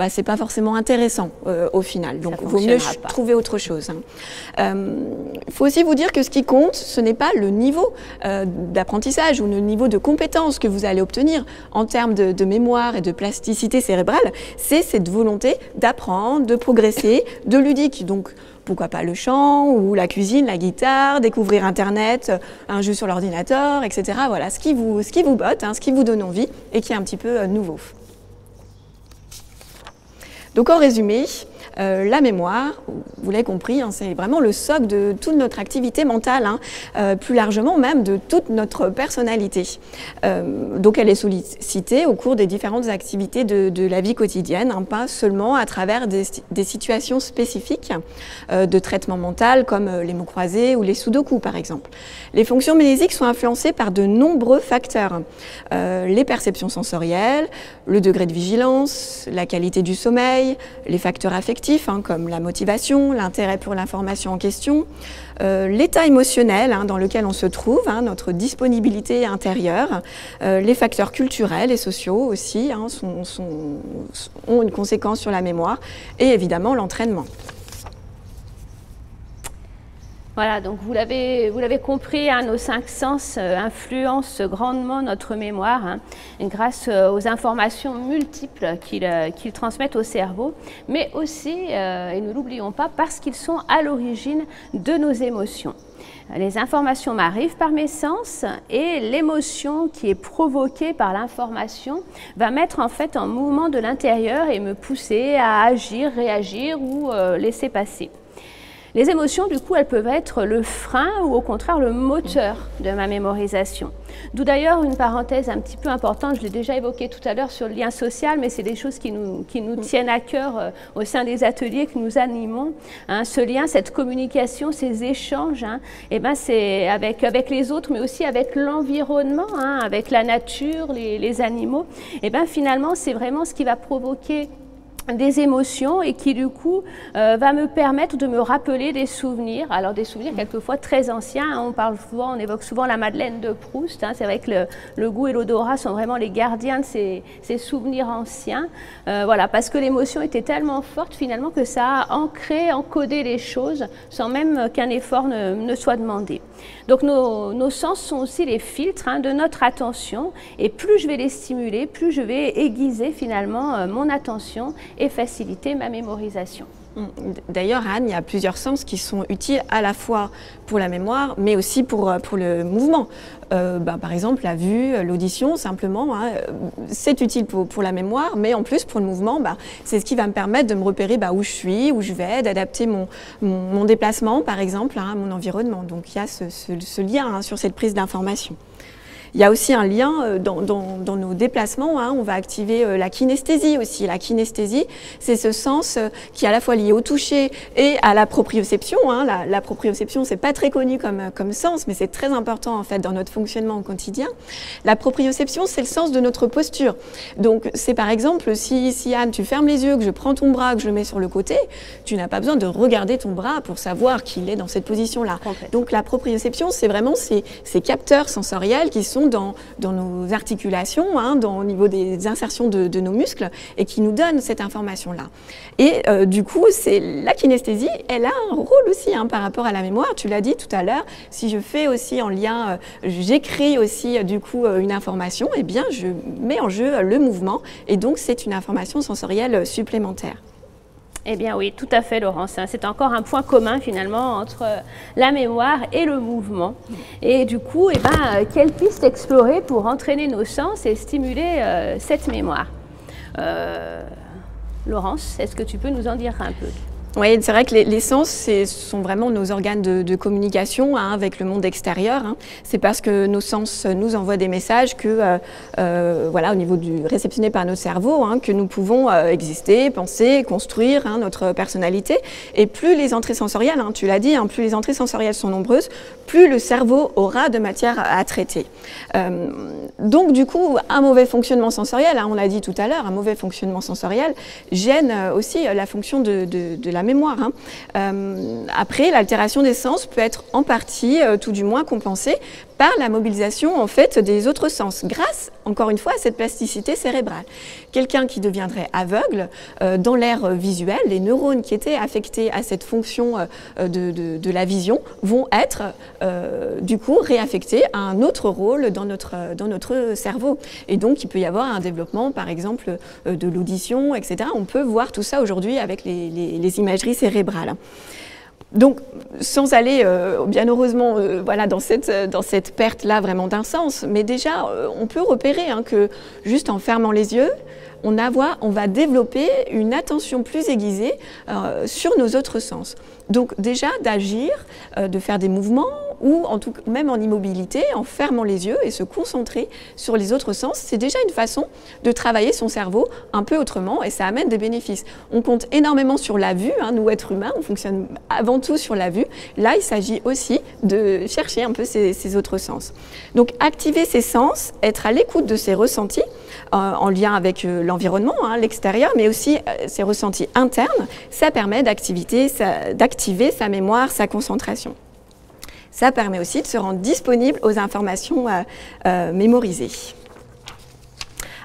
c'est pas forcément intéressant au final. Donc il vaut mieux trouver autre chose. Il faut aussi vous dire que ce qui compte, ce n'est pas le niveau d'apprentissage ou le niveau de compétence que vous allez obtenir en termes de mémoire et de plasticité cérébrale, c'est cette volonté d'apprendre, de progresser, de ludique. Donc pourquoi pas le chant ou la cuisine, la guitare, découvrir Internet, un jeu sur l'ordinateur, etc. Voilà, ce qui vous botte, hein, ce qui vous donne envie et qui est un petit peu nouveau. Donc en résumé, la mémoire, vous l'avez compris, hein, c'est vraiment le socle de toute notre activité mentale, hein, plus largement même de toute notre personnalité. Donc elle est sollicitée au cours des différentes activités de la vie quotidienne, hein, pas seulement à travers des situations spécifiques de traitement mental comme les mots croisés ou les sudoku par exemple. Les fonctions mnésiques sont influencées par de nombreux facteurs. Les perceptions sensorielles, le degré de vigilance, la qualité du sommeil, les facteurs affectifs hein, comme la motivation, l'intérêt pour l'information en question, l'état émotionnel hein, dans lequel on se trouve, hein, notre disponibilité intérieure, les facteurs culturels et sociaux aussi hein, ont une conséquence sur la mémoire et évidemment l'entraînement. Voilà, donc vous l'avez compris, hein, nos 5 sens influencent grandement notre mémoire hein, grâce aux informations multiples qu'ils transmettent au cerveau, mais aussi, et ne l'oublions pas, parce qu'ils sont à l'origine de nos émotions. Les informations m'arrivent par mes sens et l'émotion qui est provoquée par l'information va mettre en fait en mouvement de l'intérieur et me pousser à agir, réagir ou laisser passer. Les émotions, du coup, elles peuvent être le frein ou au contraire le moteur de ma mémorisation. D'où d'ailleurs une parenthèse un petit peu importante, je l'ai déjà évoqué tout à l'heure sur le lien social, mais c'est des choses qui nous tiennent à cœur au sein des ateliers que nous animons. Hein, ce lien, cette communication, ces échanges, hein, et ben c'est avec les autres, mais aussi avec l'environnement, hein, avec la nature, les animaux. Et ben finalement, c'est vraiment ce qui va provoquer des émotions et qui du coup va me permettre de me rappeler des souvenirs, alors des souvenirs quelquefois très anciens, hein, on évoque souvent la Madeleine de Proust, hein, c'est vrai que le goût et l'odorat sont vraiment les gardiens de ces souvenirs anciens, voilà, parce que l'émotion était tellement forte finalement que ça a ancré, encodé les choses sans même qu'un effort ne soit demandé. Donc nos sens sont aussi les filtres hein, de notre attention et plus je vais les stimuler, plus je vais aiguiser finalement mon attention et faciliter ma mémorisation. D'ailleurs, Anne, il y a plusieurs sens qui sont utiles à la fois pour la mémoire, mais aussi pour le mouvement. Par exemple, la vue, l'audition, simplement, hein, c'est utile pour la mémoire, mais en plus, pour le mouvement, c'est ce qui va me permettre de me repérer où je suis, où je vais, d'adapter mon déplacement, par exemple, hein, à mon environnement. Donc, il y a ce lien hein, sur cette prise d'information. Il y a aussi un lien dans nos déplacements, hein, on va activer la kinesthésie aussi. La kinesthésie, c'est ce sens qui est à la fois lié au toucher et à la proprioception. Hein. La proprioception, c'est pas très connu comme sens, mais c'est très important en fait dans notre fonctionnement au quotidien. La proprioception, c'est le sens de notre posture. Donc c'est par exemple, si Anne, tu fermes les yeux, que je prends ton bras, que je le mets sur le côté, tu n'as pas besoin de regarder ton bras pour savoir qu'il est dans cette position-là. Donc la proprioception, c'est vraiment ces capteurs sensoriels qui sont dans nos articulations, hein, au niveau des insertions de nos muscles et qui nous donnent cette information-là. Et du coup, la kinesthésie, elle a un rôle aussi hein, par rapport à la mémoire. Tu l'as dit tout à l'heure, si je fais aussi en lien, j'écris aussi du coup une information, eh bien je mets en jeu le mouvement et donc c'est une information sensorielle supplémentaire. Eh bien oui, tout à fait Laurence. C'est encore un point commun finalement entre la mémoire et le mouvement. Et du coup, eh ben, quelle piste explorer pour entraîner nos sens et stimuler cette mémoire? Laurence, est-ce que tu peux nous en dire un peu? Oui, c'est vrai que les sens sont vraiment nos organes de communication avec le monde extérieur. C'est parce que nos sens nous envoient des messages que, voilà, au niveau réceptionné par notre cerveau, que nous pouvons exister, penser, construire notre personnalité. Et plus les entrées sensorielles, tu l'as dit, plus les entrées sensorielles sont nombreuses, plus le cerveau aura de matière à traiter. Donc du coup, un mauvais fonctionnement sensoriel, on l'a dit tout à l'heure, un mauvais fonctionnement sensoriel gêne aussi la fonction de la mémoire. Après, l'altération des sens peut être en partie, tout du moins, compensée par la mobilisation en fait des autres sens, grâce, encore une fois, à cette plasticité cérébrale. Quelqu'un qui deviendrait aveugle, dans l'ère visuelle, les neurones qui étaient affectés à cette fonction de la vision vont être du coup réaffectés à un autre rôle dans notre cerveau. Et donc il peut y avoir un développement, par exemple, de l'audition, etc. On peut voir tout ça aujourd'hui avec les imageries cérébrales. Donc, sans aller, bien heureusement, voilà, dans cette perte-là vraiment d'un sens, mais déjà, on peut repérer que juste en fermant les yeux, on va développer une attention plus aiguisée sur nos autres sens. Donc déjà, d'agir, de faire des mouvements, ou même en immobilité, en fermant les yeux et se concentrer sur les autres sens, c'est déjà une façon de travailler son cerveau un peu autrement et ça amène des bénéfices. On compte énormément sur la vue, nous êtres humains, on fonctionne avant tout sur la vue. Là, il s'agit aussi de chercher un peu ces autres sens. Donc activer ces sens, être à l'écoute de ses ressentis, en lien avec l'environnement, l'extérieur, mais aussi ses ressentis internes, ça permet d'activer sa mémoire, sa concentration. Ça permet aussi de se rendre disponible aux informations mémorisées.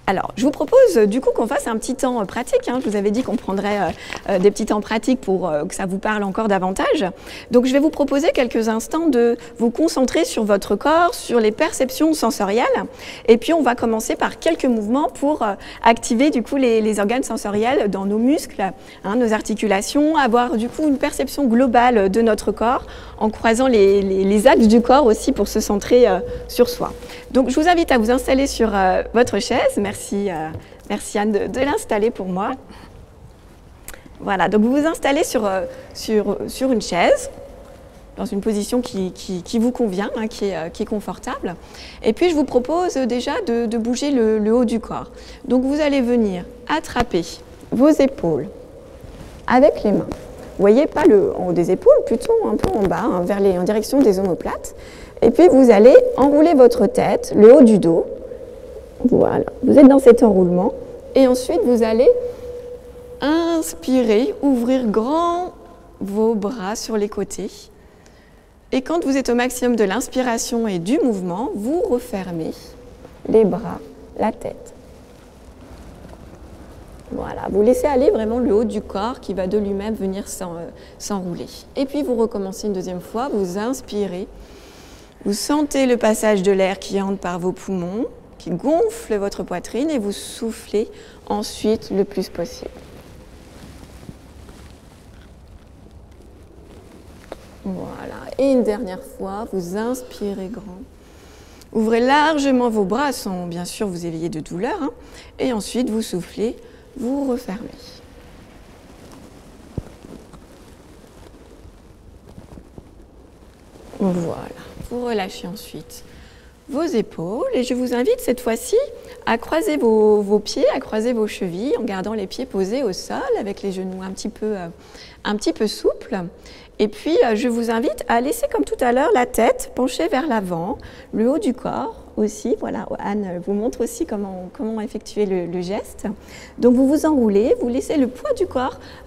Alors, je vous propose du coup qu'on fasse un petit temps pratique. Je vous avais dit qu'on prendrait des petits temps pratiques pour que ça vous parle encore davantage. Donc, je vais vous proposer quelques instants de vous concentrer sur votre corps, sur les perceptions sensorielles. Et puis, on va commencer par quelques mouvements pour activer du coup les organes sensoriels dans nos muscles, nos articulations, avoir du coup une perception globale de notre corps en croisant les axes du corps aussi pour se centrer sur soi. Donc, je vous invite à vous installer sur votre chaise. Merci Anne de l'installer pour moi. Voilà, donc vous vous installez sur une chaise, dans une position qui vous convient, qui est confortable. Et puis je vous propose déjà de bouger le haut du corps. Donc vous allez venir attraper vos épaules avec les mains. Vous voyez, pas le haut des épaules, plutôt un peu en bas, en direction des omoplates. Et puis vous allez enrouler votre tête, le haut du dos. Voilà, vous êtes dans cet enroulement. Et ensuite, vous allez inspirer, ouvrir grand vos bras sur les côtés. Et quand vous êtes au maximum de l'inspiration et du mouvement, vous refermez les bras, la tête. Voilà, vous laissez aller vraiment le haut du corps qui va de lui-même venir s'enrouler. Et puis vous recommencez une deuxième fois, vous inspirez. Vous sentez le passage de l'air qui entre par vos poumons, qui gonfle votre poitrine et vous soufflez ensuite le plus possible. Voilà, et une dernière fois, vous inspirez grand. Ouvrez largement vos bras sans bien sûr vous éveiller de douleur, et ensuite vous soufflez, vous refermez. Voilà, vous relâchez ensuite vos épaules et je vous invite cette fois-ci à croiser vos pieds, à croiser vos chevilles en gardant les pieds posés au sol avec les genoux un petit peu souples. Et puis je vous invite à laisser comme tout à l'heure la tête penchée vers l'avant, le haut du corps aussi. Voilà, Anne vous montre aussi comment effectuer le geste. Donc vous vous enroulez, vous laissez le poids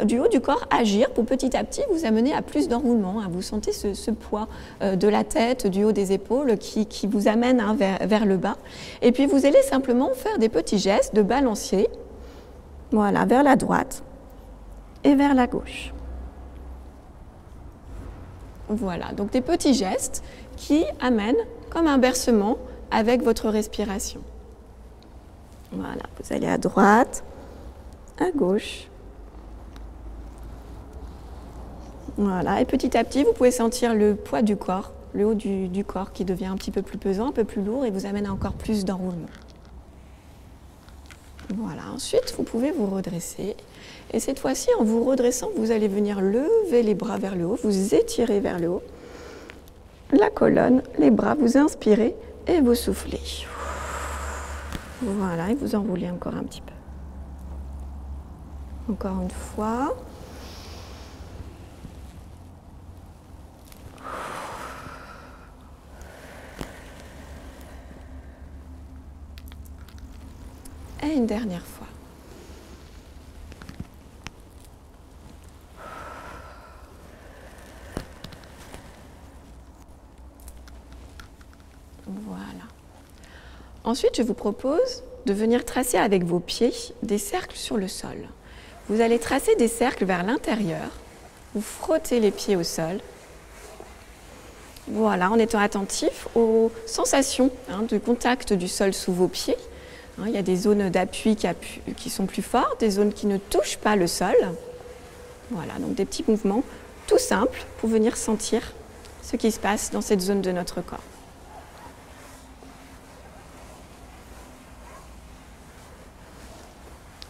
du haut du corps agir pour petit à petit vous amener à plus d'enroulement. Vous sentez ce poids de la tête, du haut des épaules qui vous amène vers le bas. Et puis vous allez simplement faire des petits gestes de balancier, voilà, vers la droite et vers la gauche. Voilà, donc des petits gestes qui amènent comme un bercement avec votre respiration. Voilà, vous allez à droite, à gauche Voilà, et petit à petit, vous pouvez sentir le poids du corps, le haut du corps qui devient un petit peu plus pesant, un peu plus lourd et vous amène à encore plus d'enroulement. Voilà, ensuite, vous pouvez vous redresser. Et cette fois-ci, en vous redressant, vous allez venir lever les bras vers le haut, vous étirer vers le haut. La colonne, les bras, vous inspirez et vous soufflez. Voilà, et vous enroulez encore un petit peu. Encore une fois. Et une dernière fois. Voilà. Ensuite, je vous propose de venir tracer avec vos pieds des cercles sur le sol. Vous allez tracer des cercles vers l'intérieur. Vous frottez les pieds au sol. Voilà, en étant attentif aux sensations de contact du sol sous vos pieds. Il y a des zones d'appui qui sont plus fortes, des zones qui ne touchent pas le sol. Voilà, donc des petits mouvements tout simples pour venir sentir ce qui se passe dans cette zone de notre corps.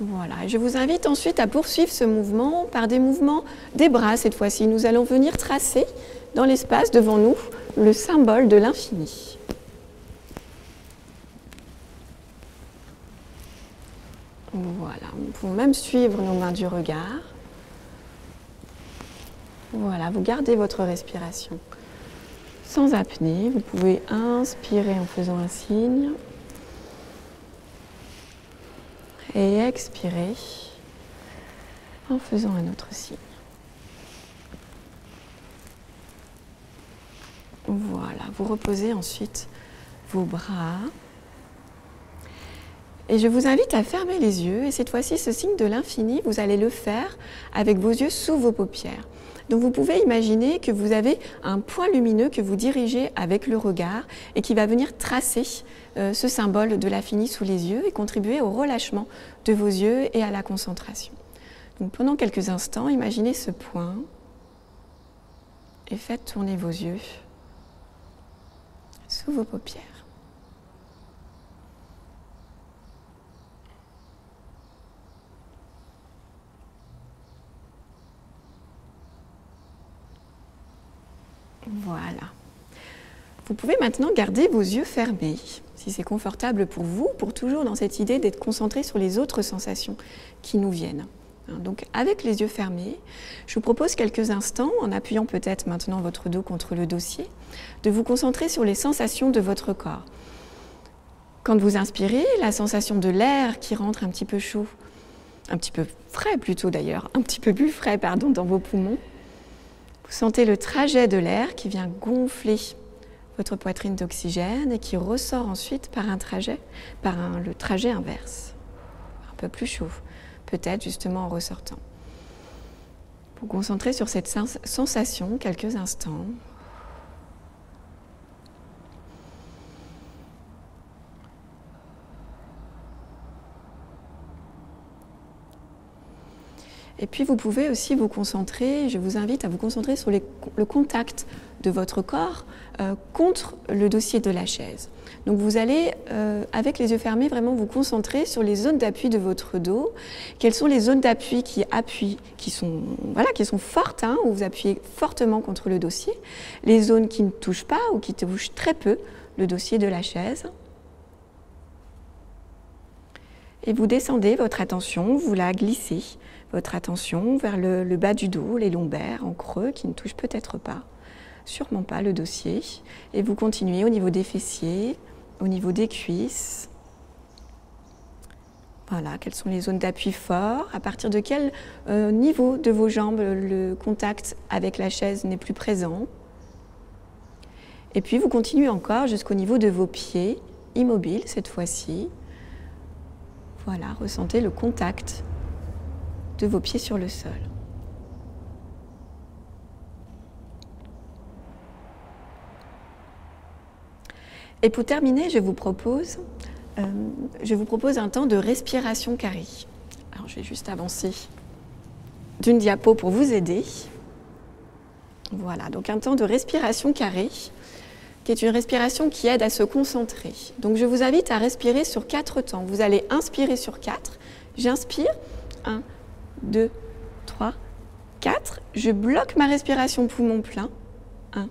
Voilà, et je vous invite ensuite à poursuivre ce mouvement par des mouvements des bras cette fois-ci. Nous allons venir tracer dans l'espace devant nous le symbole de l'infini. Voilà, nous pouvons même suivre nos mains du regard. Voilà, vous gardez votre respiration sans apnée. Vous pouvez inspirer en faisant un signe. Et expirer en faisant un autre signe. Voilà, vous reposez ensuite vos bras. Et je vous invite à fermer les yeux. Et cette fois-ci, ce signe de l'infini, vous allez le faire avec vos yeux sous vos paupières. Donc vous pouvez imaginer que vous avez un point lumineux que vous dirigez avec le regard et qui va venir tracer ce symbole de l'infini sous les yeux et contribuer au relâchement de vos yeux et à la concentration. Donc pendant quelques instants, imaginez ce point et faites tourner vos yeux sous vos paupières. Voilà. Vous pouvez maintenant garder vos yeux fermés, si c'est confortable pour vous, pour toujours dans cette idée d'être concentré sur les autres sensations qui nous viennent. Donc avec les yeux fermés, je vous propose quelques instants, en appuyant peut-être maintenant votre dos contre le dossier, de vous concentrer sur les sensations de votre corps. Quand vous inspirez, la sensation de l'air qui rentre un petit peu chaud, un petit peu frais plutôt d'ailleurs, un petit peu plus frais, pardon, dans vos poumons. Vous sentez le trajet de l'air qui vient gonfler votre poitrine d'oxygène et qui ressort ensuite par le trajet inverse, un peu plus chaud, peut-être justement en ressortant. Vous concentrez sur cette sensation quelques instants. Et puis vous pouvez aussi vous concentrer, je vous invite à vous concentrer sur le contact de votre corps contre le dossier de la chaise. Donc vous allez, avec les yeux fermés, vraiment vous concentrer sur les zones d'appui de votre dos. Quelles sont les zones d'appui qui sont fortes, où vous appuyez fortement contre le dossier. Les zones qui ne touchent pas ou qui touchent très peu le dossier de la chaise. Et vous descendez votre attention, vous la glissez, votre attention vers le bas du dos, les lombaires en creux qui ne touchent peut-être pas, sûrement pas le dossier. Et vous continuez au niveau des fessiers, au niveau des cuisses. Voilà, quelles sont les zones d'appui fort, à partir de quel niveau de vos jambes le contact avec la chaise n'est plus présent. Et puis vous continuez encore jusqu'au niveau de vos pieds, immobiles cette fois-ci. Voilà, ressentez le contact de vos pieds sur le sol. Et pour terminer, je vous propose un temps de respiration carrée. Alors, je vais juste avancer d'une diapo pour vous aider. Voilà, donc un temps de respiration carrée, qui est une respiration qui aide à se concentrer. Donc je vous invite à respirer sur 4 temps. Vous allez inspirer sur 4. J'inspire, 1, 2, 3, 4. Je bloque ma respiration poumon plein. 1,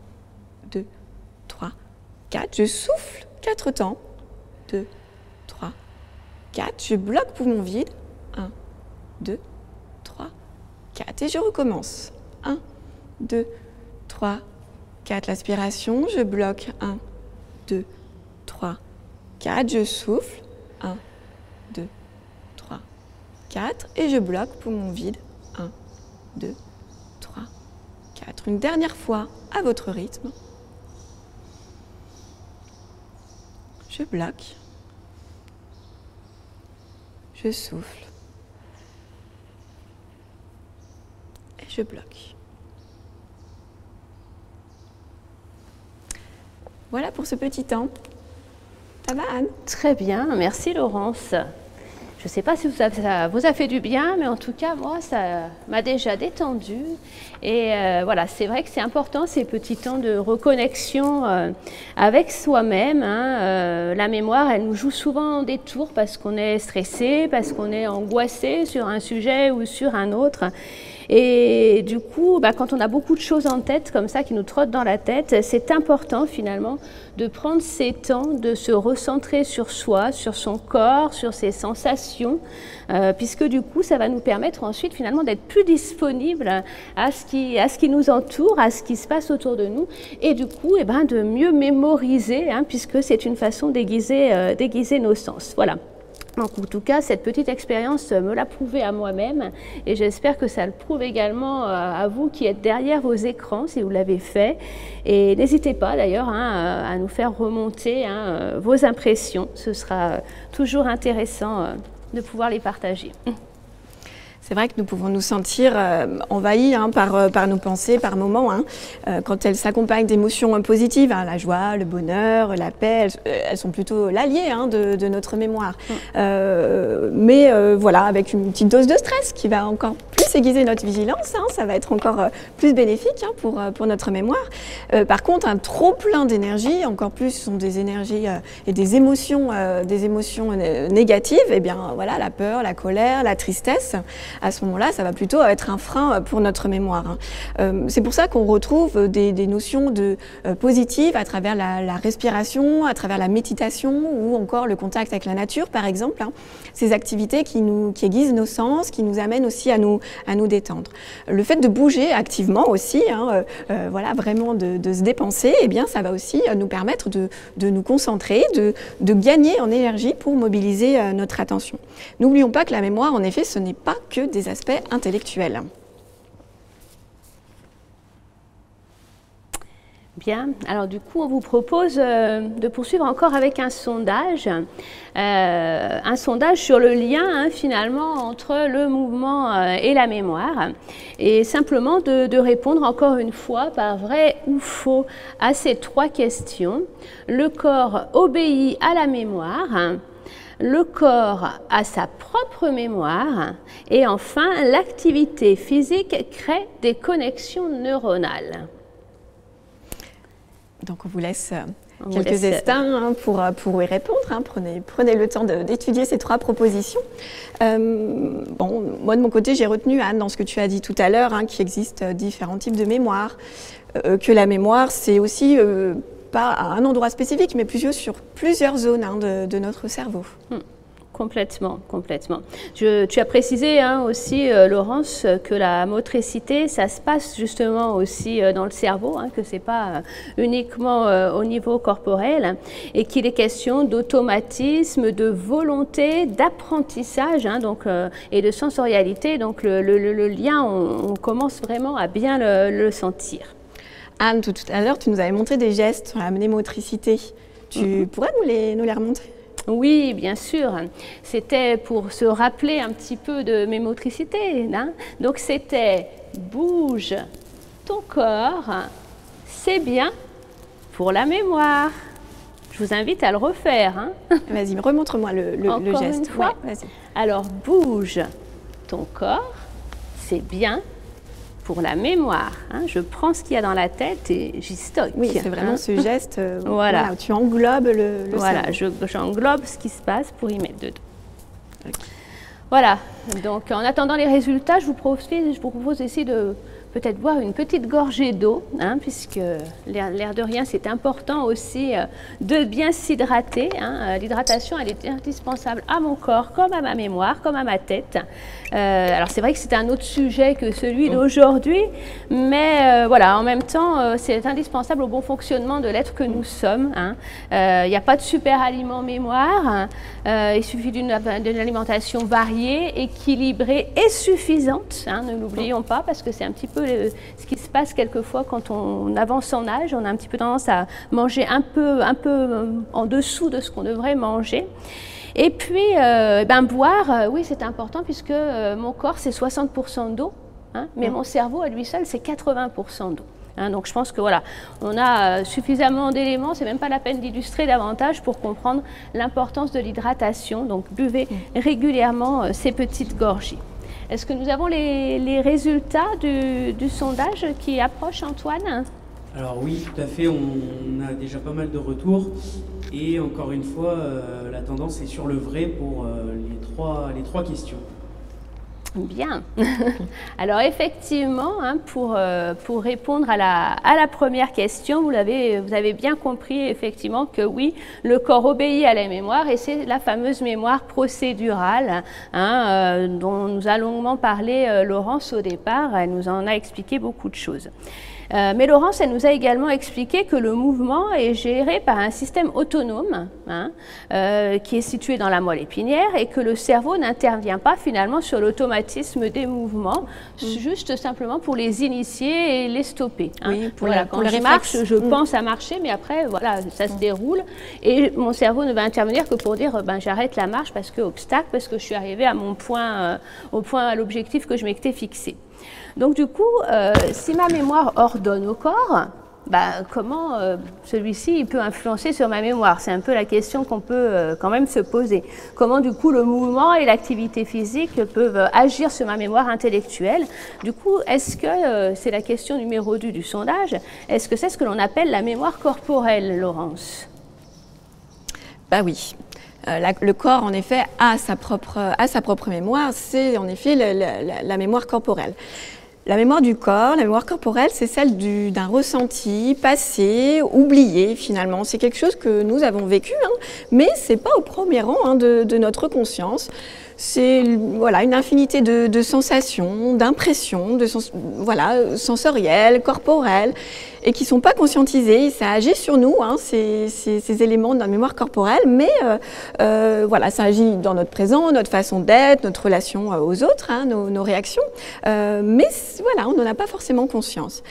2, 3, 4. Je souffle 4 temps. 2, 3, 4. Je bloque poumon vide. 1, 2, 3, 4. Et je recommence. 1, 2, 3, 4. L'aspiration, je bloque. 1, 2, 3, 4. Je souffle. 1, 2, 3, 4. Et je bloque poumon vide. 1, 2, 3, 4. Une dernière fois à votre rythme. Je bloque. Je souffle. Et je bloque. Voilà pour ce petit temps. Ça va, Anne? Très bien, merci Laurence. Je ne sais pas si ça vous a fait du bien, mais en tout cas, moi, ça m'a déjà détendue. Et voilà, c'est vrai que c'est important, ces petits temps de reconnexion avec soi-même. Hein. La mémoire, elle nous joue souvent des tours parce qu'on est stressé, parce qu'on est angoissé sur un sujet ou sur un autre. Et du coup, quand on a beaucoup de choses en tête, comme ça, qui nous trottent dans la tête, c'est important finalement de prendre ces temps, de se recentrer sur soi, sur son corps, sur ses sensations, puisque du coup, ça va nous permettre ensuite finalement d'être plus disponible à ce qui nous entoure, à ce qui se passe autour de nous, et du coup, de mieux mémoriser, hein, puisque c'est une façon d'aiguiser nos sens. Voilà. Donc, en tout cas, cette petite expérience me l'a prouvé à moi-même et j'espère que ça le prouve également à vous qui êtes derrière vos écrans si vous l'avez fait. Et n'hésitez pas d'ailleurs à nous faire remonter vos impressions. Ce sera toujours intéressant de pouvoir les partager. C'est vrai que nous pouvons nous sentir envahis par nos pensées par moments, quand elles s'accompagnent d'émotions positives, la joie, le bonheur, la paix, elles sont plutôt l'allié de notre mémoire. Mais voilà, avec une petite dose de stress qui va encore plus aiguiser notre vigilance, ça va être encore plus bénéfique pour notre mémoire. Par contre, un trop plein d'énergie, encore plus ce sont des énergies et des émotions négatives, et bien voilà, la peur, la colère, la tristesse. À ce moment-là, ça va plutôt être un frein pour notre mémoire. C'est pour ça qu'on retrouve des notions positives à travers la respiration, à travers la méditation ou encore le contact avec la nature, par exemple. Ces activités qui aiguisent nos sens, qui nous amènent aussi à nous détendre. Le fait de bouger activement aussi, voilà, vraiment de se dépenser, eh bien, ça va aussi nous permettre de nous concentrer, de gagner en énergie pour mobiliser notre attention. N'oublions pas que la mémoire, en effet, ce n'est pas que des aspects intellectuels. Bien, alors du coup, on vous propose de poursuivre encore avec un sondage sur le lien finalement entre le mouvement et la mémoire, et simplement de répondre encore une fois par vrai ou faux à ces 3 questions. Le corps obéit à la mémoire. Le corps a sa propre mémoire et enfin, l'activité physique crée des connexions neuronales. Donc on vous laisse quelques instants pour y répondre. Prenez le temps d'étudier ces 3 propositions. Moi de mon côté, j'ai retenu, Anne, dans ce que tu as dit tout à l'heure, qu'il existe différents types de mémoire, que la mémoire c'est aussi pas à un endroit spécifique, mais plutôt sur plusieurs zones de notre cerveau. Complètement. Tu as précisé aussi, Laurence, que la motricité, ça se passe justement aussi dans le cerveau, que ce n'est pas uniquement au niveau corporel, et qu'il est question d'automatisme, de volonté, d'apprentissage et de sensorialité. Donc le lien, on commence vraiment à bien le sentir. Anne, tout à l'heure, tu nous avais montré des gestes sur la mnémotricité. Tu pourrais nous les remonter ? Oui, bien sûr. C'était pour se rappeler un petit peu de mes motricités. Donc c'était bouge ton corps, c'est bien pour la mémoire. Je vous invite à le refaire. Vas-y, remontre-moi le geste. Une fois. Ouais, vas-y. Alors bouge ton corps, c'est bien pour la mémoire, hein, je prends ce qu'il y a dans la tête et j'y stocke. Oui, c'est vraiment ce geste voilà. où tu englobes le voilà, cerveau. j'englobe ce qui se passe pour y mettre dedans. Okay. Voilà, donc en attendant les résultats, je vous propose ici de peut-être boire une petite gorgée d'eau, hein, puisque l'air de rien, c'est important aussi de bien s'hydrater. Hein. L'hydratation, elle est indispensable à mon corps, comme à ma mémoire, comme à ma tête. Alors c'est vrai que c'est un autre sujet que celui d'aujourd'hui, mais voilà, en même temps, c'est indispensable au bon fonctionnement de l'être que nous sommes. Il n'y a pas de super aliment mémoire, il suffit d'une alimentation variée, équilibrée et suffisante, hein, ne l'oublions pas, parce que c'est un petit peu ce qui se passe quelquefois quand on avance en âge, on a un petit peu tendance à manger un peu en dessous de ce qu'on devrait manger. Et puis, boire, oui, c'est important puisque mon corps, c'est 60% d'eau, hein, mais mon cerveau, à lui seul, c'est 80% d'eau. Hein, donc, je pense que voilà, on a suffisamment d'éléments, c'est même pas la peine d'illustrer davantage pour comprendre l'importance de l'hydratation. Donc, buvez régulièrement ces petites gorgées. Est-ce que nous avons les résultats du sondage qui approchent, Antoine? Alors oui, tout à fait, on a déjà pas mal de retours et encore une fois, la tendance est sur le vrai pour les trois questions. Bien. Alors effectivement, hein, pour répondre à la première question, vous avez bien compris effectivement que oui, le corps obéit à la mémoire et c'est la fameuse mémoire procédurale, hein, dont nous a longuement parlé Laurence au départ. Elle nous en a expliqué beaucoup de choses. Mais Laurence, elle nous a également expliqué que le mouvement est géré par un système autonome, hein, qui est situé dans la moelle épinière et que le cerveau n'intervient pas finalement sur l'automatisme des mouvements, juste simplement pour les initier et les stopper. Hein. Oui, quand je marche, je pense à marcher, mais après, voilà, ça se déroule et mon cerveau ne va intervenir que pour dire j'arrête la marche parce que obstacle, parce que je suis arrivée à mon point, à l'objectif que je m'étais fixé. Donc du coup, si ma mémoire ordonne au corps, comment celui-ci peut influencer sur ma mémoire? C'est un peu la question qu'on peut quand même se poser. Comment du coup le mouvement et l'activité physique peuvent agir sur ma mémoire intellectuelle? Du coup, est-ce que, c'est la question numéro 2 du sondage, est-ce que c'est ce que l'on appelle la mémoire corporelle, Laurence? Oui. Le corps, en effet, a sa propre mémoire, c'est en effet la mémoire corporelle. La mémoire du corps, la mémoire corporelle, c'est celle d'un ressenti passé, oublié finalement. C'est quelque chose que nous avons vécu, hein, mais ce n'est pas au premier rang, hein, de notre conscience. C'est voilà, une infinité de sensations, d'impressions, sensorielles, corporelles, et qui ne sont pas conscientisées. Ça agit sur nous, hein, ces éléments de la mémoire corporelle, mais ça agit dans notre présent, notre façon d'être, notre relation aux autres, hein, nos réactions. Mais voilà, on n'en a pas forcément conscience.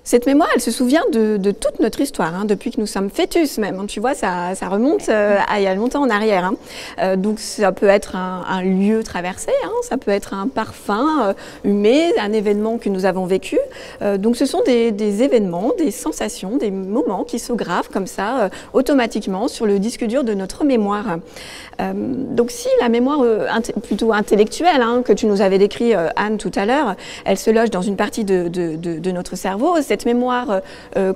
Cette mémoire, elle se souvient de toute notre histoire, hein, depuis que nous sommes fœtus même. Tu vois, ça remonte à il y a longtemps en arrière. Hein. Donc ça peut être un lieu traversé, hein, ça peut être un parfum humé, un événement que nous avons vécu. Donc ce sont des événements, des sensations, des moments qui se gravent comme ça automatiquement sur le disque dur de notre mémoire. Donc si la mémoire plutôt intellectuelle, hein, que tu nous avais décrit, Anne, tout à l'heure, elle se loge dans une partie de notre cerveau, cette mémoire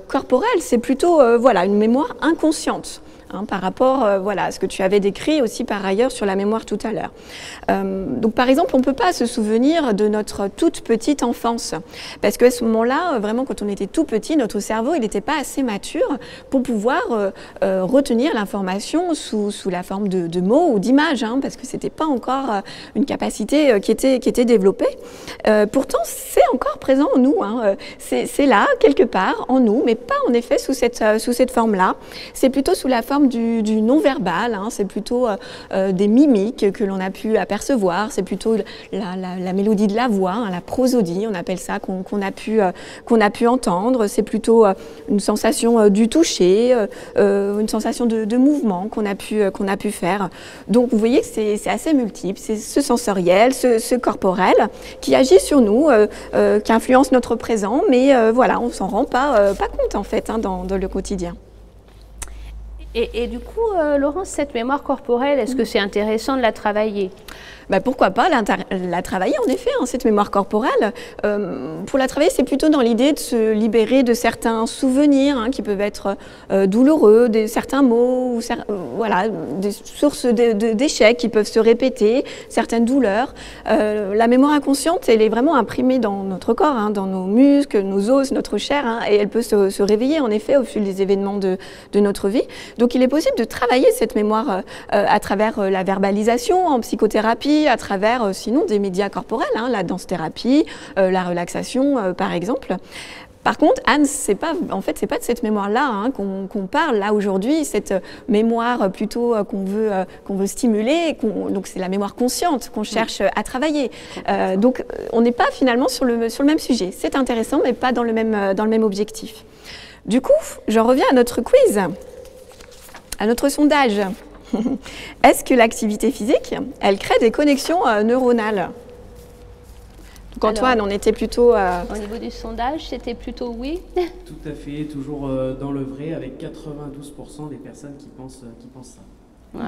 corporelle, c'est plutôt une mémoire inconsciente. Hein, par rapport à ce que tu avais décrit aussi par ailleurs sur la mémoire tout à l'heure. Donc par exemple, on ne peut pas se souvenir de notre toute petite enfance, parce qu'à ce moment-là, vraiment quand on était tout petit, notre cerveau il n'était pas assez mature pour pouvoir retenir l'information sous la forme de mots ou d'images, hein, parce que ce n'était pas encore une capacité qui était développée. Pourtant, c'est encore présent en nous, hein, c'est là, quelque part, en nous, mais pas en effet sous cette forme-là. C'est plutôt sous la forme du non-verbal, hein, c'est plutôt des mimiques que l'on a pu apercevoir, c'est plutôt la mélodie de la voix, hein, la prosodie, on appelle ça, qu'on a pu entendre, c'est plutôt une sensation du toucher, une sensation de mouvement qu'on a pu faire. Donc vous voyez que c'est assez multiple, c'est ce sensoriel, ce corporel qui agit sur nous, qui influence notre présent, mais on ne s'en rend pas compte en fait, hein, dans le quotidien. Et du coup, Laurence, cette mémoire corporelle, est-ce que c'est intéressant de la travailler? Pourquoi pas la travailler en effet, hein, cette mémoire corporelle. Pour la travailler, c'est plutôt dans l'idée de se libérer de certains souvenirs hein, qui peuvent être douloureux, certains mots, voilà, des sources d'échecs qui peuvent se répéter, certaines douleurs. La mémoire inconsciente, elle est vraiment imprimée dans notre corps, hein, dans nos muscles, nos os, notre chair, hein, et elle peut se réveiller en effet au fil des événements de notre vie. Donc il est possible de travailler cette mémoire à travers la verbalisation en psychothérapie, à travers sinon des médias corporels, hein, la danse-thérapie, la relaxation par exemple. Par contre, Anne, c'est pas de cette mémoire-là hein, qu'on parle là aujourd'hui, cette mémoire plutôt qu'on veut stimuler, donc c'est la mémoire consciente qu'on cherche à travailler. Donc on n'est pas finalement sur le même sujet. C'est intéressant, mais pas dans le même objectif. Du coup, j'en reviens à notre quiz, à notre sondage. Est-ce que l'activité physique, elle crée des connexions neuronales? Donc Antoine, on était plutôt... Au niveau du sondage, c'était plutôt oui. Tout à fait, toujours dans le vrai, avec 92% des personnes qui pensent ça. Ouais,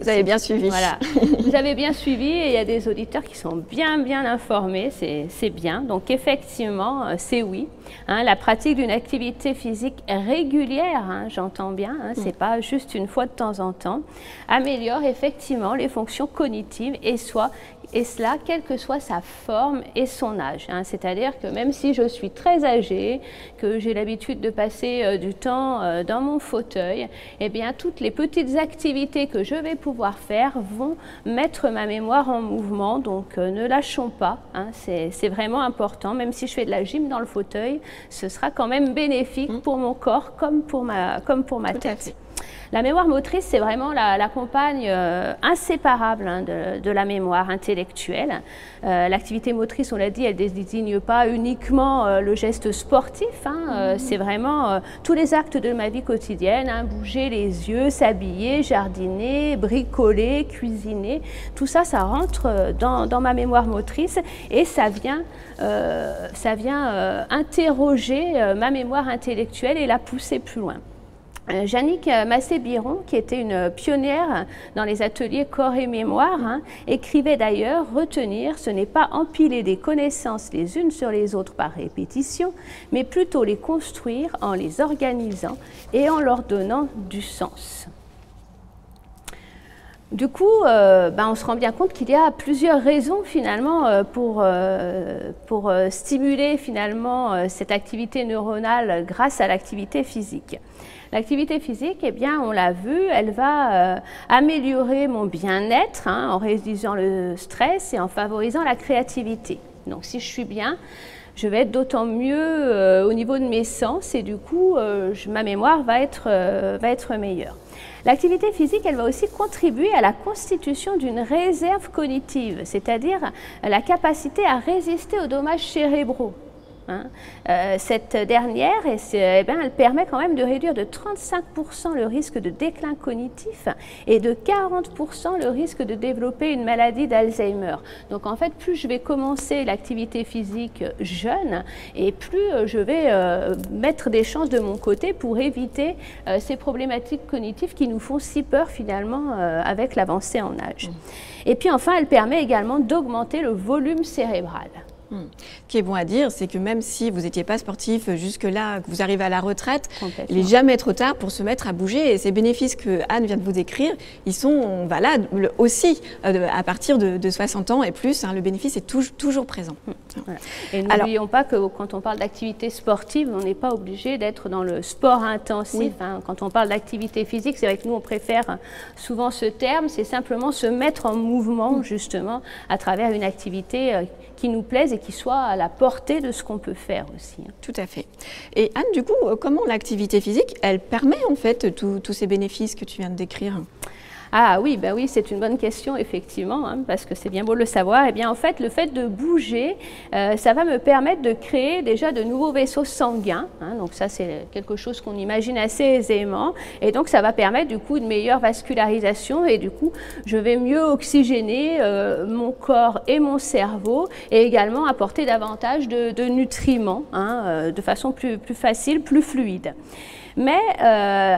vous avez bien suivi. Voilà, vous avez bien suivi et il y a des auditeurs qui sont bien informés, c'est bien. Donc effectivement, c'est oui. Hein, la pratique d'une activité physique régulière, hein, j'entends bien, hein, c'est pas juste une fois de temps en temps, améliore effectivement les fonctions cognitives et cela, quelle que soit sa forme et son âge. Hein. C'est-à-dire que même si je suis très âgée, que j'ai l'habitude de passer du temps dans mon fauteuil, eh bien toutes les petites activités que je vais pouvoir faire vont mettre ma mémoire en mouvement. Donc ne lâchons pas, hein. C'est vraiment important. Même si je fais de la gym dans le fauteuil, ce sera quand même bénéfique pour mon corps comme pour ma tête. La mémoire motrice, c'est vraiment la compagne inséparable hein, de la mémoire intellectuelle. L'activité motrice, on l'a dit, elle ne désigne pas uniquement le geste sportif, hein, c'est vraiment tous les actes de ma vie quotidienne, hein, bouger les yeux, s'habiller, jardiner, bricoler, cuisiner, tout ça, ça rentre dans ma mémoire motrice et ça vient interroger ma mémoire intellectuelle et la pousser plus loin. Jannick Massé-Biron, qui était une pionnière dans les ateliers corps et mémoire, hein, écrivait d'ailleurs « Retenir, ce n'est pas empiler des connaissances les unes sur les autres par répétition, mais plutôt les construire en les organisant et en leur donnant du sens ». Du coup, on se rend bien compte qu'il y a plusieurs raisons finalement pour stimuler finalement cette activité neuronale grâce à l'activité physique. L'activité physique, eh bien, on l'a vu, elle va améliorer mon bien-être hein, en réduisant le stress et en favorisant la créativité. Donc si je suis bien, je vais être d'autant mieux au niveau de mes sens et du coup, ma mémoire va être meilleure. L'activité physique, elle va aussi contribuer à la constitution d'une réserve cognitive, c'est-à-dire la capacité à résister aux dommages cérébraux. Hein. Cette dernière, elle permet quand même de réduire de 35% le risque de déclin cognitif et de 40% le risque de développer une maladie d'Alzheimer. Donc en fait, plus je vais commencer l'activité physique jeune et plus je vais mettre des chances de mon côté pour éviter ces problématiques cognitives qui nous font si peur finalement avec l'avancée en âge. Et puis enfin, elle permet également d'augmenter le volume cérébral. Ce qui est bon à dire, c'est que même si vous n'étiez pas sportif jusque-là, que vous arrivez à la retraite, il n'est jamais trop tard pour se mettre à bouger. Et ces bénéfices que Anne vient de vous décrire, ils sont valables aussi à partir de 60 ans et plus. Hein, le bénéfice est toujours présent. Voilà. Et n'oublions pas que quand on parle d'activité sportive, on n'est pas obligé d'être dans le sport intensif. Oui. Hein. Quand on parle d'activité physique, c'est vrai que nous, on préfère souvent ce terme. C'est simplement se mettre en mouvement, justement, à travers une activité qui nous plaise et qui soit à la portée de ce qu'on peut faire aussi. Tout à fait. Et Anne, du coup, comment l'activité physique, elle permet en fait tous ces bénéfices que tu viens de décrire ? Ah oui, ben oui, c'est une bonne question, effectivement, hein, parce que c'est bien beau de le savoir. Eh bien, en fait, le fait de bouger, ça va me permettre de créer déjà de nouveaux vaisseaux sanguins. Hein, donc ça, c'est quelque chose qu'on imagine assez aisément. Et donc, ça va permettre, du coup, une meilleure vascularisation. Et du coup, je vais mieux oxygéner mon corps et mon cerveau et également apporter davantage de nutriments hein, de façon plus facile, plus fluide. Mais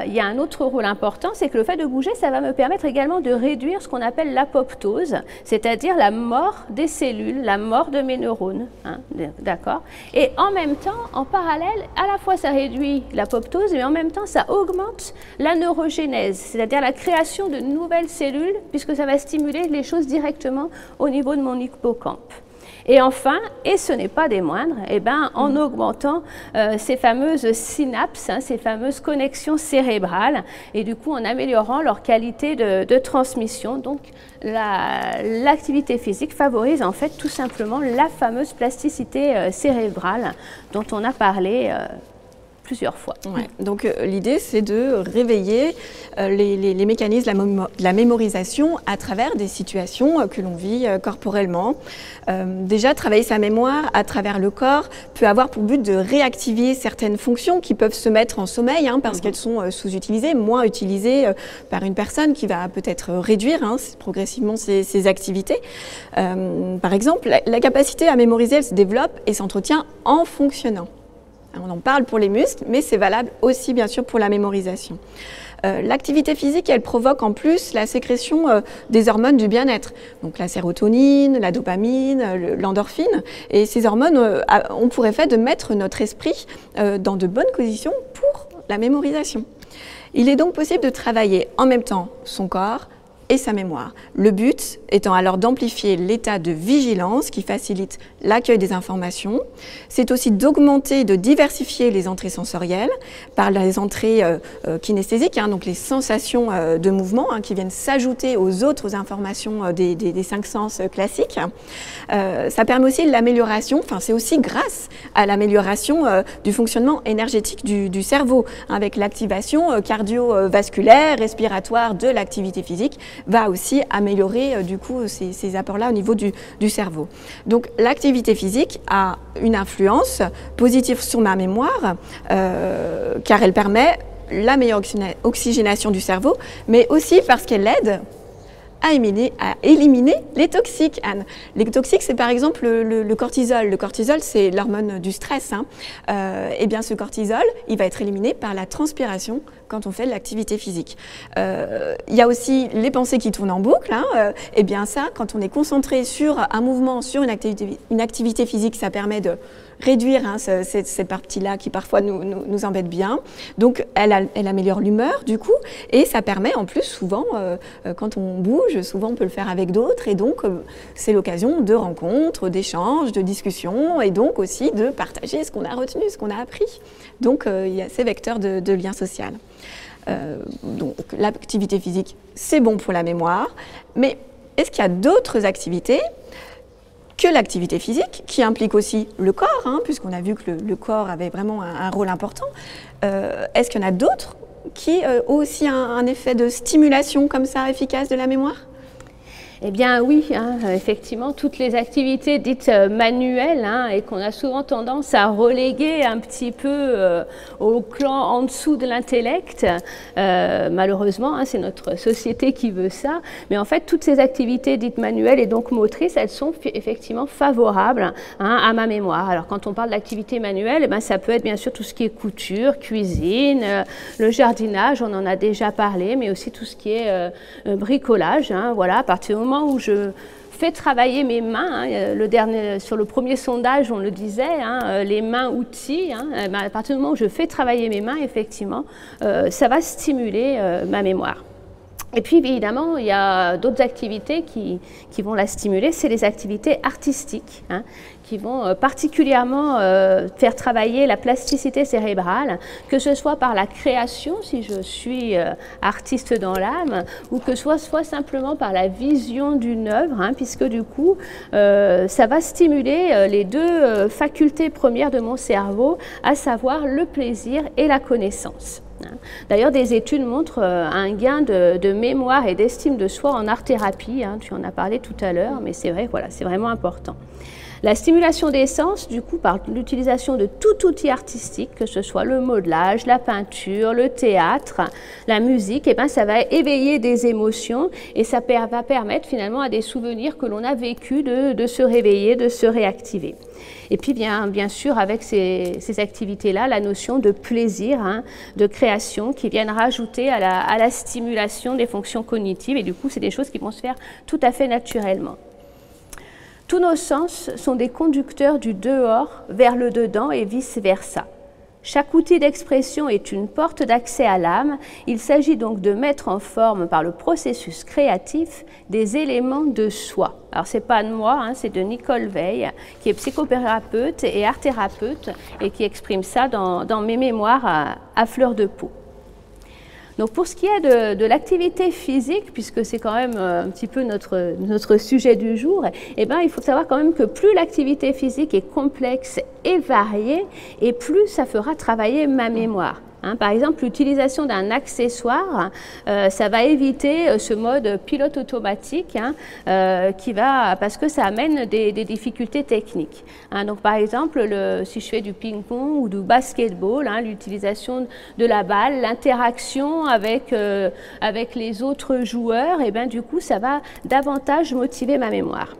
il y a un autre rôle important, c'est que le fait de bouger, ça va me permettre également de réduire ce qu'on appelle l'apoptose, c'est-à-dire la mort des cellules, la mort de mes neurones. Hein, d'accord? Et en même temps, en parallèle, à la fois ça réduit l'apoptose, mais en même temps ça augmente la neurogénèse, c'est-à-dire la création de nouvelles cellules, puisque ça va stimuler les choses directement au niveau de mon hippocampe. Et enfin, et ce n'est pas des moindres, eh ben, en augmentant ces fameuses synapses, hein, ces fameuses connexions cérébrales, et du coup en améliorant leur qualité de transmission. Donc l'activité physique favorise en fait tout simplement la fameuse plasticité cérébrale dont on a parlé plusieurs fois. Ouais. Donc l'idée, c'est de réveiller les mécanismes de la mémorisation à travers des situations que l'on vit corporellement. Déjà, travailler sa mémoire à travers le corps peut avoir pour but de réactiver certaines fonctions qui peuvent se mettre en sommeil, hein, parce qu'elles sont sous-utilisées, moins utilisées par une personne qui va peut-être réduire progressivement ses activités. Par exemple, la capacité à mémoriser, elle se développe et s'entretient en fonctionnant. On en parle pour les muscles, mais c'est valable aussi bien sûr pour la mémorisation. L'activité physique, elle provoque en plus la sécrétion des hormones du bien-être, donc la sérotonine, la dopamine, l'endorphine. Et ces hormones ont pour effet de mettre notre esprit dans de bonnes conditions pour la mémorisation. Il est donc possible de travailler en même temps son corps et sa mémoire. Le but étant alors d'amplifier l'état de vigilance qui facilite l'accueil des informations. C'est aussi d'augmenter, de diversifier les entrées sensorielles par les entrées kinesthésiques, hein, donc les sensations de mouvement qui viennent s'ajouter aux autres informations des cinq sens classiques. Ça permet aussi l'amélioration, enfin c'est aussi grâce à l'amélioration du fonctionnement énergétique du cerveau, avec l'activation cardiovasculaire, respiratoire de l'activité physique, va aussi améliorer du coup ces apports-là au niveau du cerveau. Donc l'activité physique a une influence positive sur ma mémoire car elle permet la meilleure oxygénation du cerveau, mais aussi parce qu'elle aide à éliminer les toxiques, Anne. Les toxiques, c'est par exemple le cortisol. Le cortisol, c'est l'hormone du stress. Et bien, ce cortisol, il va être éliminé par la transpiration quand on fait de l'activité physique. Il y a aussi les pensées qui tournent en boucle. Et bien ça, quand on est concentré sur un mouvement, sur une activité physique, ça permet de réduire cette partie-là qui parfois nous embête bien. Donc elle améliore l'humeur du coup, et ça permet en plus souvent, quand on bouge, souvent on peut le faire avec d'autres, et donc c'est l'occasion de rencontres, d'échanges, de discussions, et donc aussi de partager ce qu'on a retenu, ce qu'on a appris. Donc il y a ces vecteurs de lien social. Donc l'activité physique, c'est bon pour la mémoire, mais est-ce qu'il y a d'autres activités que l'activité physique, qui implique aussi le corps, puisqu'on a vu que le corps avait vraiment un rôle important. Est-ce qu'il y en a d'autres qui ont aussi un effet de stimulation comme ça efficace de la mémoire ? Eh bien oui, effectivement, toutes les activités dites manuelles et qu'on a souvent tendance à reléguer un petit peu au clan en dessous de l'intellect, malheureusement, c'est notre société qui veut ça, mais en fait toutes ces activités dites manuelles et donc motrices, elles sont effectivement favorables à ma mémoire. Alors quand on parle d'activité manuelle, ça peut être bien sûr tout ce qui est couture, cuisine, le jardinage, on en a déjà parlé, mais aussi tout ce qui est bricolage, voilà, à partir du moment où je fais travailler mes mains, sur le premier sondage on le disait, les mains outils, à partir du moment où je fais travailler mes mains, effectivement, ça va stimuler ma mémoire. Et puis évidemment, il y a d'autres activités qui vont la stimuler, c'est les activités artistiques, qui vont particulièrement faire travailler la plasticité cérébrale, que ce soit par la création, si je suis artiste dans l'âme, ou que ce soit simplement par la vision d'une œuvre, puisque du coup, ça va stimuler les deux facultés premières de mon cerveau, à savoir le plaisir et la connaissance. D'ailleurs, des études montrent un gain de mémoire et d'estime de soi en art-thérapie, tu en as parlé tout à l'heure, mais c'est vrai, voilà, c'est vraiment important. La stimulation des sens, du coup, par l'utilisation de tout outil artistique, que ce soit le modelage, la peinture, le théâtre, la musique, ça va éveiller des émotions et ça va permettre finalement à des souvenirs que l'on a vécus de se réveiller, de se réactiver. Et puis bien sûr avec ces activités-là, la notion de plaisir, hein, de création qui viennent rajouter à la stimulation des fonctions cognitives et du coup c'est des choses qui vont se faire tout à fait naturellement. Tous nos sens sont des conducteurs du dehors vers le dedans et vice-versa. Chaque outil d'expression est une porte d'accès à l'âme. Il s'agit donc de mettre en forme par le processus créatif des éléments de soi. Alors ce n'est pas de moi, hein, c'est de Nicole Veil, qui est psychothérapeute et art-thérapeute et qui exprime ça dans mes mémoires à fleur de peau. Donc pour ce qui est de l'activité physique, puisque c'est quand même un petit peu notre sujet du jour, eh ben, il faut savoir quand même que plus l'activité physique est complexe et variée, et plus ça fera travailler ma mémoire. Hein, par exemple, l'utilisation d'un accessoire, ça va éviter ce mode pilote automatique hein, parce que ça amène des difficultés techniques. Hein, donc, par exemple, si je fais du ping-pong ou du basketball, hein, l'utilisation de la balle, l'interaction avec les autres joueurs, et ben, du coup, ça va davantage motiver ma mémoire.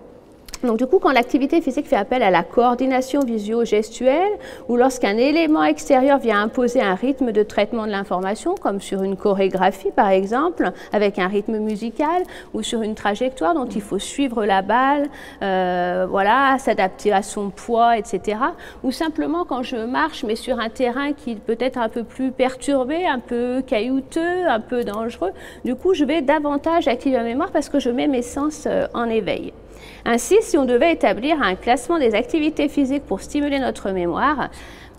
Donc du coup, quand l'activité physique fait appel à la coordination visio-gestuelle ou lorsqu'un élément extérieur vient imposer un rythme de traitement de l'information, comme sur une chorégraphie par exemple, avec un rythme musical ou sur une trajectoire dont il faut suivre la balle, voilà, s'adapter à son poids, etc. Ou simplement quand je marche mais sur un terrain qui peut être un peu plus perturbé, un peu caillouteux, un peu dangereux, du coup je vais davantage activer ma mémoire parce que je mets mes sens en éveil. Ainsi, si on devait établir un classement des activités physiques pour stimuler notre mémoire,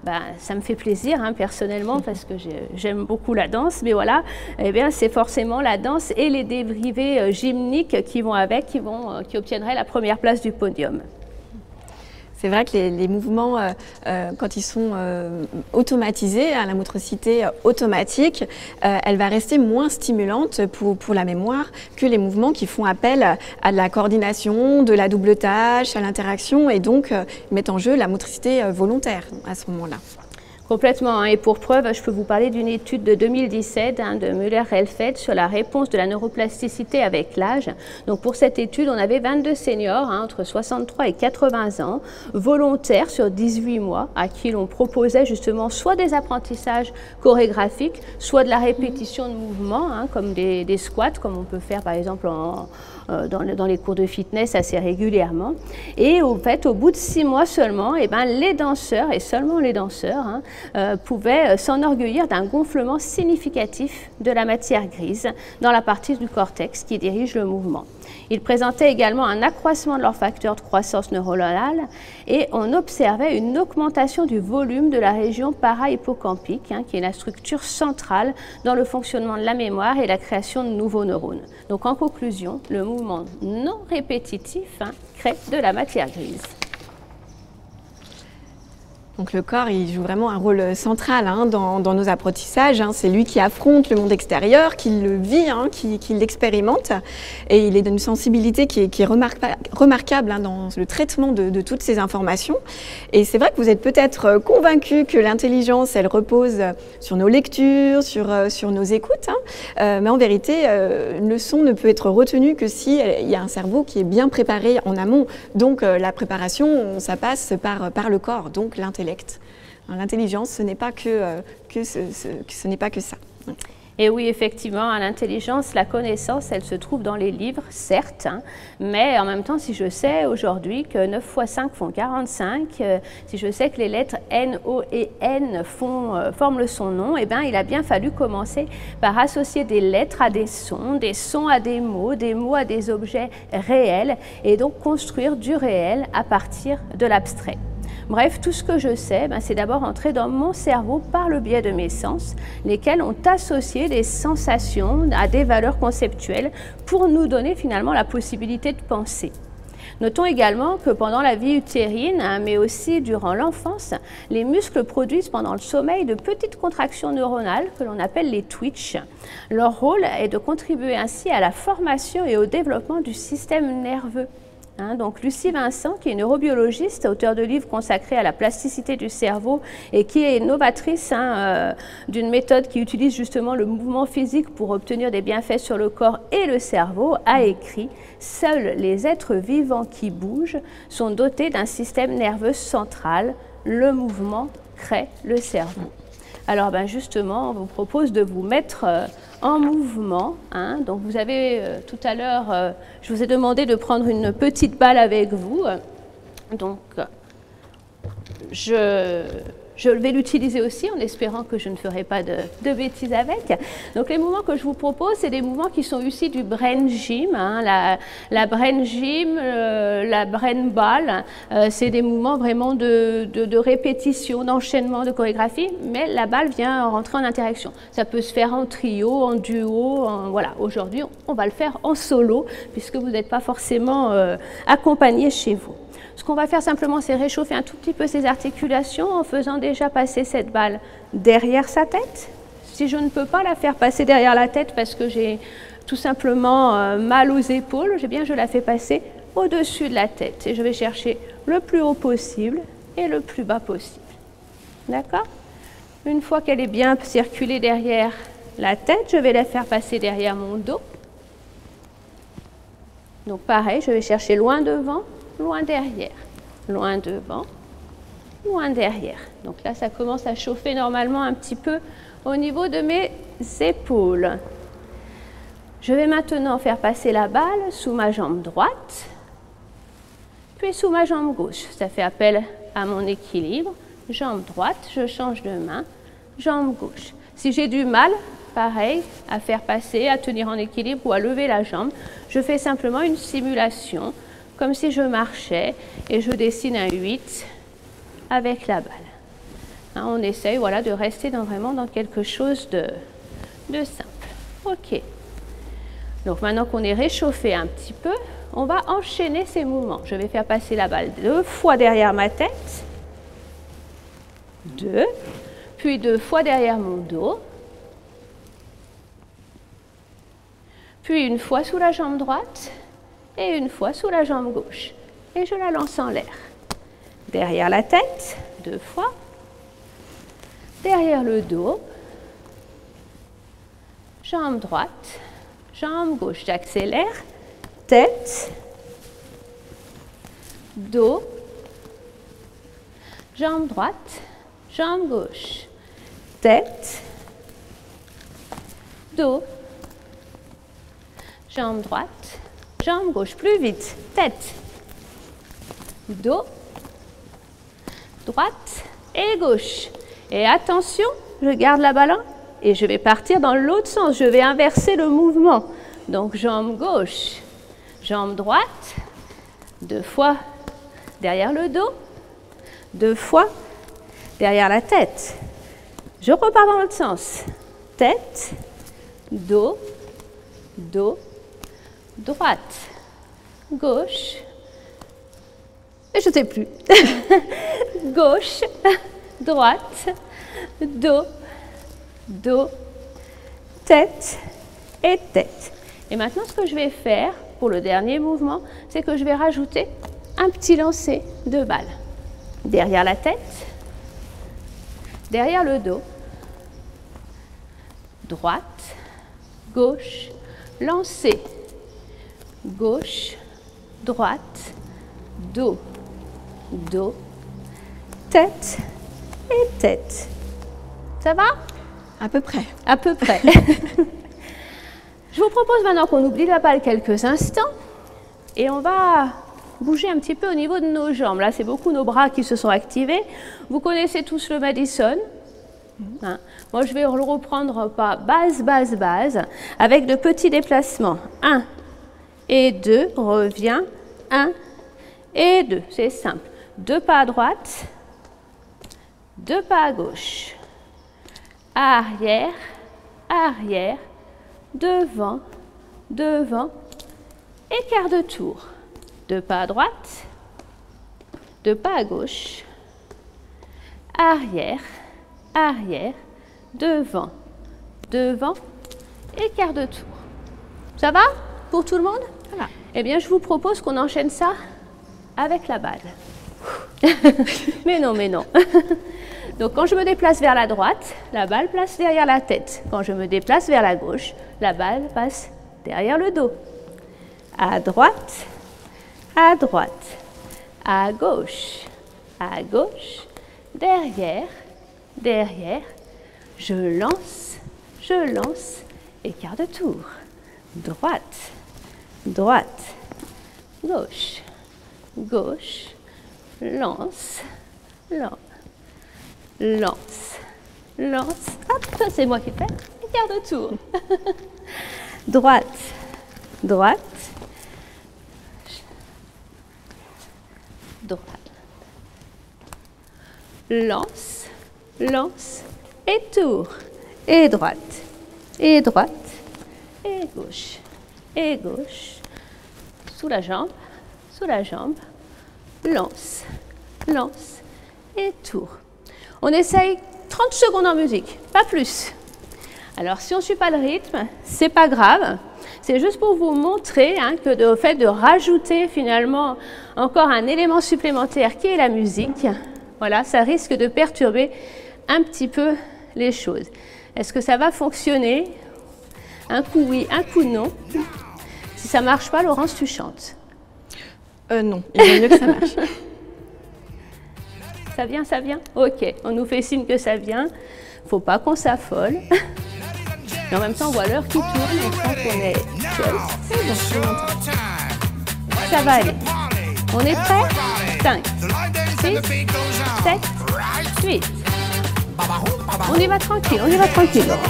ben, ça me fait plaisir hein, personnellement parce que j'aime beaucoup la danse, mais voilà, eh bien, c'est forcément la danse et les dérivés gymniques qui vont avec, qui obtiendraient la première place du podium. C'est vrai que les mouvements, quand ils sont automatisés, hein, la motricité automatique, elle va rester moins stimulante pour la mémoire que les mouvements qui font appel à de la coordination, de la double tâche, à l'interaction et donc mettent en jeu la motricité volontaire à ce moment-là. Complètement. Et pour preuve, je peux vous parler d'une étude de 2017 de Müller-Rellfeld sur la réponse de la neuroplasticité avec l'âge. Donc pour cette étude, on avait 22 seniors entre 63 et 80 ans, volontaires sur 18 mois, à qui l'on proposait justement soit des apprentissages chorégraphiques, soit de la répétition de mouvements, comme des squats, comme on peut faire par exemple dans les cours de fitness assez régulièrement. Et au fait, au bout de 6 mois seulement, eh ben, les danseurs, et seulement les danseurs, pouvaient s'enorgueillir d'un gonflement significatif de la matière grise dans la partie du cortex qui dirige le mouvement. Ils présentaient également un accroissement de leur facteur de croissance neuronale et on observait une augmentation du volume de la région para-hippocampique, qui est la structure centrale dans le fonctionnement de la mémoire et la création de nouveaux neurones. Donc en conclusion, le mouvement non répétitif crée de la matière grise. Donc le corps, il joue vraiment un rôle central dans nos apprentissages. C'est lui qui affronte le monde extérieur, qui le vit, qui l'expérimente. Et il est d'une sensibilité qui est remarquable dans le traitement de toutes ces informations. Et c'est vrai que vous êtes peut-être convaincu que l'intelligence, elle repose sur nos lectures, sur nos écoutes. Mais en vérité, une leçon ne peut être retenue que s'il y a un cerveau qui est bien préparé en amont. Donc la préparation, ça passe par le corps, donc l'intelligence. L'intelligence, ce n'est pas ce n'est pas que ça. Et oui, effectivement, l'intelligence, la connaissance, elle se trouve dans les livres, certes, mais en même temps, si je sais aujourd'hui que 9 x 5 font 45, si je sais que les lettres N, O et N forment son nom, eh bien, il a bien fallu commencer par associer des lettres à des sons à des mots à des objets réels, et donc construire du réel à partir de l'abstrait. Bref, tout ce que je sais, c'est d'abord entrer dans mon cerveau par le biais de mes sens, lesquels ont associé des sensations à des valeurs conceptuelles pour nous donner finalement la possibilité de penser. Notons également que pendant la vie utérine, mais aussi durant l'enfance, les muscles produisent pendant le sommeil de petites contractions neuronales que l'on appelle les twitch. Leur rôle est de contribuer ainsi à la formation et au développement du système nerveux. Donc Lucie Vincent, qui est neurobiologiste, auteure de livres consacrés à la plasticité du cerveau et qui est novatrice d'une méthode qui utilise justement le mouvement physique pour obtenir des bienfaits sur le corps et le cerveau, a écrit « Seuls les êtres vivants qui bougent sont dotés d'un système nerveux central. Le mouvement crée le cerveau ». Alors justement, on vous propose de vous mettre en mouvement. Donc vous avez tout à l'heure, je vous ai demandé de prendre une petite balle avec vous. Donc je vais l'utiliser aussi en espérant que je ne ferai pas de bêtises avec. Donc les mouvements que je vous propose, c'est des mouvements qui sont issus du brain gym. La brain gym, la brain ball, c'est des mouvements vraiment de répétition, d'enchaînement, de chorégraphie, mais la balle vient rentrer en interaction. Ça peut se faire en trio, en duo, voilà. Aujourd'hui, on va le faire en solo, puisque vous n'êtes pas forcément accompagné chez vous. Ce qu'on va faire simplement, c'est réchauffer un tout petit peu ses articulations en faisant déjà passer cette balle derrière sa tête. Si je ne peux pas la faire passer derrière la tête parce que j'ai tout simplement mal aux épaules, je la fais passer au-dessus de la tête. Et je vais chercher le plus haut possible et le plus bas possible. D'accord? Une fois qu'elle est bien circulée derrière la tête, je vais la faire passer derrière mon dos. Donc pareil, je vais chercher loin devant, loin derrière, loin devant, loin derrière. Donc là, ça commence à chauffer normalement un petit peu au niveau de mes épaules. Je vais maintenant faire passer la balle sous ma jambe droite, puis sous ma jambe gauche. Ça fait appel à mon équilibre. Jambe droite, je change de main, jambe gauche. Si j'ai du mal, pareil, à faire passer, à tenir en équilibre ou à lever la jambe, je fais simplement une simulation comme si je marchais et je dessine un 8 avec la balle. On essaye de rester vraiment dans quelque chose de simple. Ok. Donc maintenant qu'on est réchauffé un petit peu, on va enchaîner ces mouvements. Je vais faire passer la balle 2 fois derrière ma tête, 2, puis 2 fois derrière mon dos, puis une fois sous la jambe droite, et une fois sous la jambe gauche. Et je la lance en l'air. Derrière la tête, 2 fois. Derrière le dos. Jambe droite, jambe gauche. J'accélère. Tête. Dos. Jambe droite, jambe gauche. Tête. Dos. Jambe droite. Jambe gauche, plus vite, tête, dos, droite et gauche. Et attention, je garde la balle et je vais partir dans l'autre sens, je vais inverser le mouvement. Donc jambe gauche, jambe droite, 2 fois derrière le dos, 2 fois derrière la tête. Je repars dans l'autre sens, tête, dos, dos, droite, gauche, et je ne sais plus, gauche, droite, dos, dos, tête et tête. Et maintenant, ce que je vais faire pour le dernier mouvement, c'est que je vais rajouter un petit lancer de balle. Derrière la tête, derrière le dos, droite, gauche, lancer. Gauche, droite, dos, dos, tête et tête. Ça va? À peu près. À peu près. Je vous propose maintenant qu'on oublie la balle quelques instants et on va bouger un petit peu au niveau de nos jambes. Là, c'est beaucoup nos bras qui se sont activés. Vous connaissez tous le Madison. Moi, je vais le reprendre pas base, base, base, avec de petits déplacements. 1 et 2, revient, 1 et 2. C'est simple. 2 pas à droite, 2 pas à gauche. Arrière, arrière, devant, devant, et quart de tour. 2 pas à droite, 2 pas à gauche, arrière, arrière, devant, devant, et quart de tour. Ça va pour tout le monde? Voilà. Eh bien, je vous propose qu'on enchaîne ça avec la balle. Mais non, mais non. Donc, quand je me déplace vers la droite, la balle passe derrière la tête. Quand je me déplace vers la gauche, la balle passe derrière le dos. À droite, à droite, à gauche, derrière, derrière. Je lance, et quart de tour. Droite, droite, gauche, gauche, lance, hop, c'est moi qui fais, et quart de tour. Droite, droite, droite. Lance, et tour. Et droite, et gauche, sous la jambe, lance, et tour. On essaye 30 secondes en musique, pas plus. Alors, si on ne suit pas le rythme, c'est pas grave. C'est juste pour vous montrer que le fait de rajouter finalement encore un élément supplémentaire qui est la musique, voilà, ça risque de perturber un petit peu les choses. Est-ce que ça va fonctionner? Un coup oui, un coup non. Si ça ne marche pas, Laurence, tu chantes. Non, il vaut mieux que ça marche. Ça vient, ça vient? Ok, on nous fait signe que ça vient. Il ne faut pas qu'on s'affole. Et en même temps, on voit l'heure qui tourne. On sent qu'on est just. Ça va aller. On est prêt? 5, 6, 7, 8. On y va tranquille, Laurence.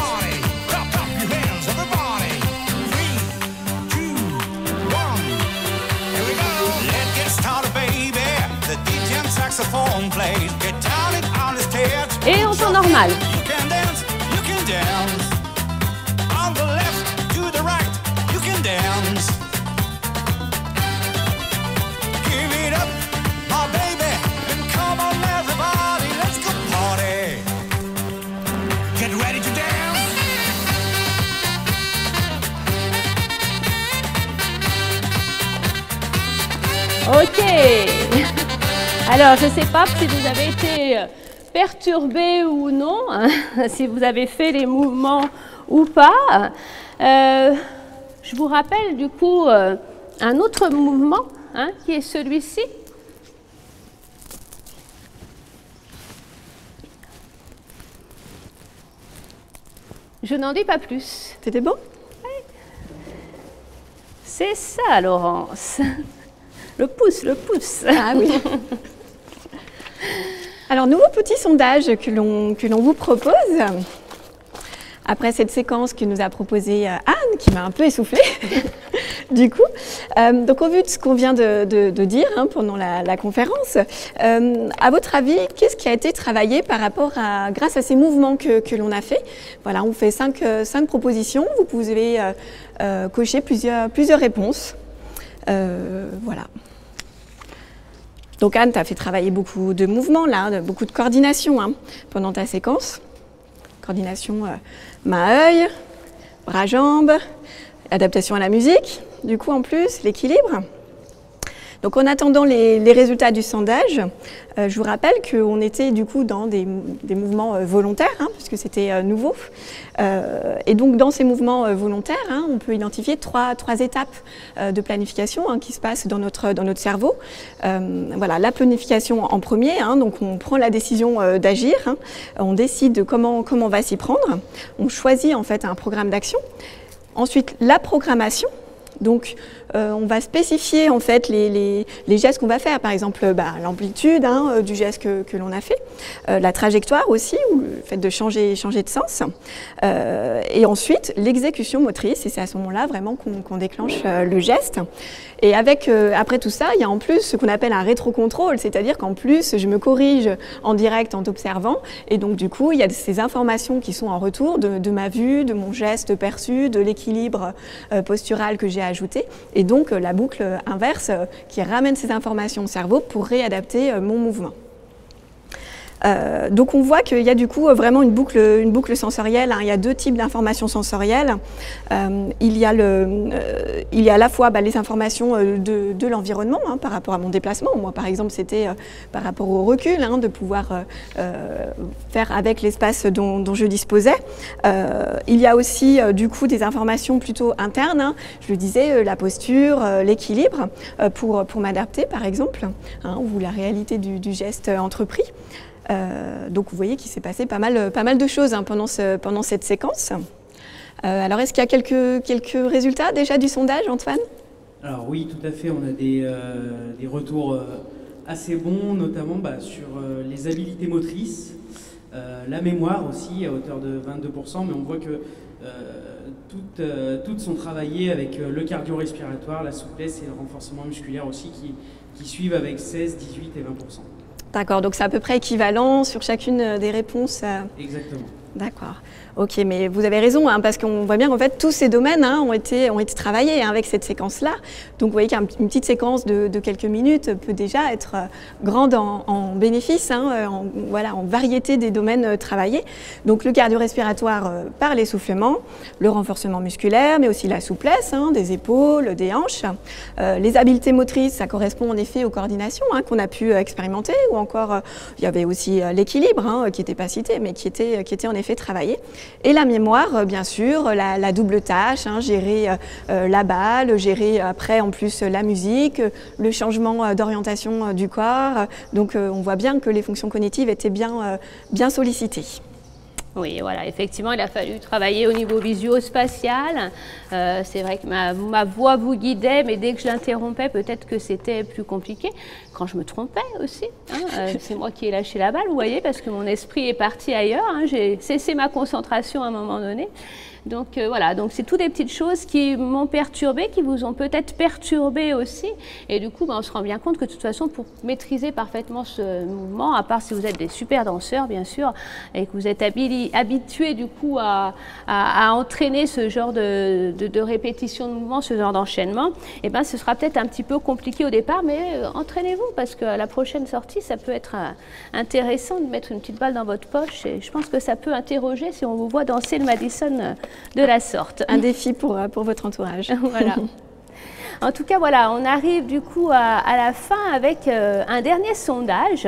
Et on tourne normal. Ok. Alors, je ne sais pas si vous avez été perturbé ou non, si vous avez fait les mouvements ou pas. Je vous rappelle du coup un autre mouvement qui est celui-ci. Je n'en dis pas plus. C'était bon? Oui. C'est ça, Laurence. Le pouce, le pouce. Ah oui. Alors, nouveau petit sondage que l'on vous propose. Après cette séquence que nous a proposée Anne, qui m'a un peu essoufflée, du coup. Donc, au vu de ce qu'on vient de dire pendant la conférence, à votre avis, qu'est-ce qui a été travaillé grâce à ces mouvements que l'on a fait? Voilà, on fait 5 propositions. Vous pouvez cocher plusieurs réponses. Voilà. Donc Anne, tu as fait travailler beaucoup de mouvements, là, beaucoup de coordination pendant ta séquence. Coordination main-œil, bras-jambes, adaptation à la musique, du coup en plus, l'équilibre. Donc en attendant les résultats du sondage, je vous rappelle qu'on était du coup dans des mouvements volontaires, puisque c'était nouveau. Et donc dans ces mouvements volontaires, on peut identifier trois étapes de planification qui se passent dans notre cerveau. Voilà, la planification en premier, donc on prend la décision d'agir, on décide de comment on va s'y prendre, on choisit en fait un programme d'action. Ensuite, la programmation. Donc, on va spécifier en fait les gestes qu'on va faire, par exemple l'amplitude du geste que l'on a fait, la trajectoire aussi, ou le fait de changer de sens, et ensuite l'exécution motrice, et c'est à ce moment-là vraiment qu'on déclenche le geste. Et après tout ça, il y a en plus ce qu'on appelle un rétrocontrôle, c'est-à-dire qu'en plus je me corrige en direct en t'observant, et donc du coup il y a ces informations qui sont en retour de ma vue, de mon geste perçu, de l'équilibre postural que j'ai ajouté, et donc la boucle inverse qui ramène ces informations au cerveau pour réadapter mon mouvement. Donc on voit qu'il y a du coup vraiment une boucle sensorielle, hein. Il y a deux types d'informations sensorielles. Il y a à la fois les informations de l'environnement, hein, par rapport à mon déplacement. Moi par exemple c'était par rapport au recul, hein, de pouvoir faire avec l'espace dont je disposais. Il y a aussi du coup des informations plutôt internes, hein. Je le disais, la posture, l'équilibre, pour m'adapter par exemple, hein, ou la réalité du geste entrepris. Donc vous voyez qu'il s'est passé pas mal de choses, hein, pendant cette séquence. Alors est-ce qu'il y a quelques résultats déjà du sondage, Antoine? Alors oui, tout à fait, on a des retours assez bons, notamment sur les habiletés motrices, la mémoire aussi à hauteur de 22%, mais on voit que toutes sont travaillées avec le cardio-respiratoire, la souplesse et le renforcement musculaire aussi qui suivent avec 16, 18 et 20%. D'accord, donc c'est à peu près équivalent sur chacune des réponses. Exactement. D'accord. Ok, mais vous avez raison, hein, parce qu'on voit bien qu'en fait tous ces domaines, hein, ont été travaillés, hein, avec cette séquence-là. Donc vous voyez qu'une petite séquence de quelques minutes peut déjà être grande en bénéfices, hein, en variété des domaines travaillés. Donc le cardio-respiratoire par l'essoufflement, le renforcement musculaire, mais aussi la souplesse, hein, des épaules, des hanches. Les habiletés motrices, ça correspond en effet aux coordinations, hein, qu'on a pu expérimenter, ou encore il y avait aussi l'équilibre, hein, qui n'était pas cité, mais qui était en effet travaillé. Et la mémoire, bien sûr, la double tâche, hein, gérer la balle, gérer après en plus la musique, le changement d'orientation du corps. Donc on voit bien que les fonctions cognitives étaient bien sollicitées. Oui, voilà, effectivement, il a fallu travailler au niveau visuo-spatial. C'est vrai que ma voix vous guidait, mais dès que je l'interrompais, peut-être que c'était plus compliqué. Quand je me trompais aussi, hein, c'est moi qui ai lâché la balle, vous voyez, parce que mon esprit est parti ailleurs, hein, j'ai cessé ma concentration à un moment donné. Donc voilà, donc c'est toutes des petites choses qui m'ont perturbé, qui vous ont peut-être perturbé aussi. Et du coup, on se rend bien compte que de toute façon, pour maîtriser parfaitement ce mouvement, à part si vous êtes des super danseurs, bien sûr, et que vous êtes habitués du coup à entraîner ce genre de répétition de mouvement, ce genre d'enchaînement, et ben ce sera peut-être un petit peu compliqué au départ, mais entraînez-vous, parce que la prochaine sortie, ça peut être intéressant de mettre une petite balle dans votre poche. Et je pense que ça peut interroger si on vous voit danser le Madison de la sorte. Un défi pour votre entourage. Voilà. En tout cas, voilà, on arrive du coup à la fin avec un dernier sondage.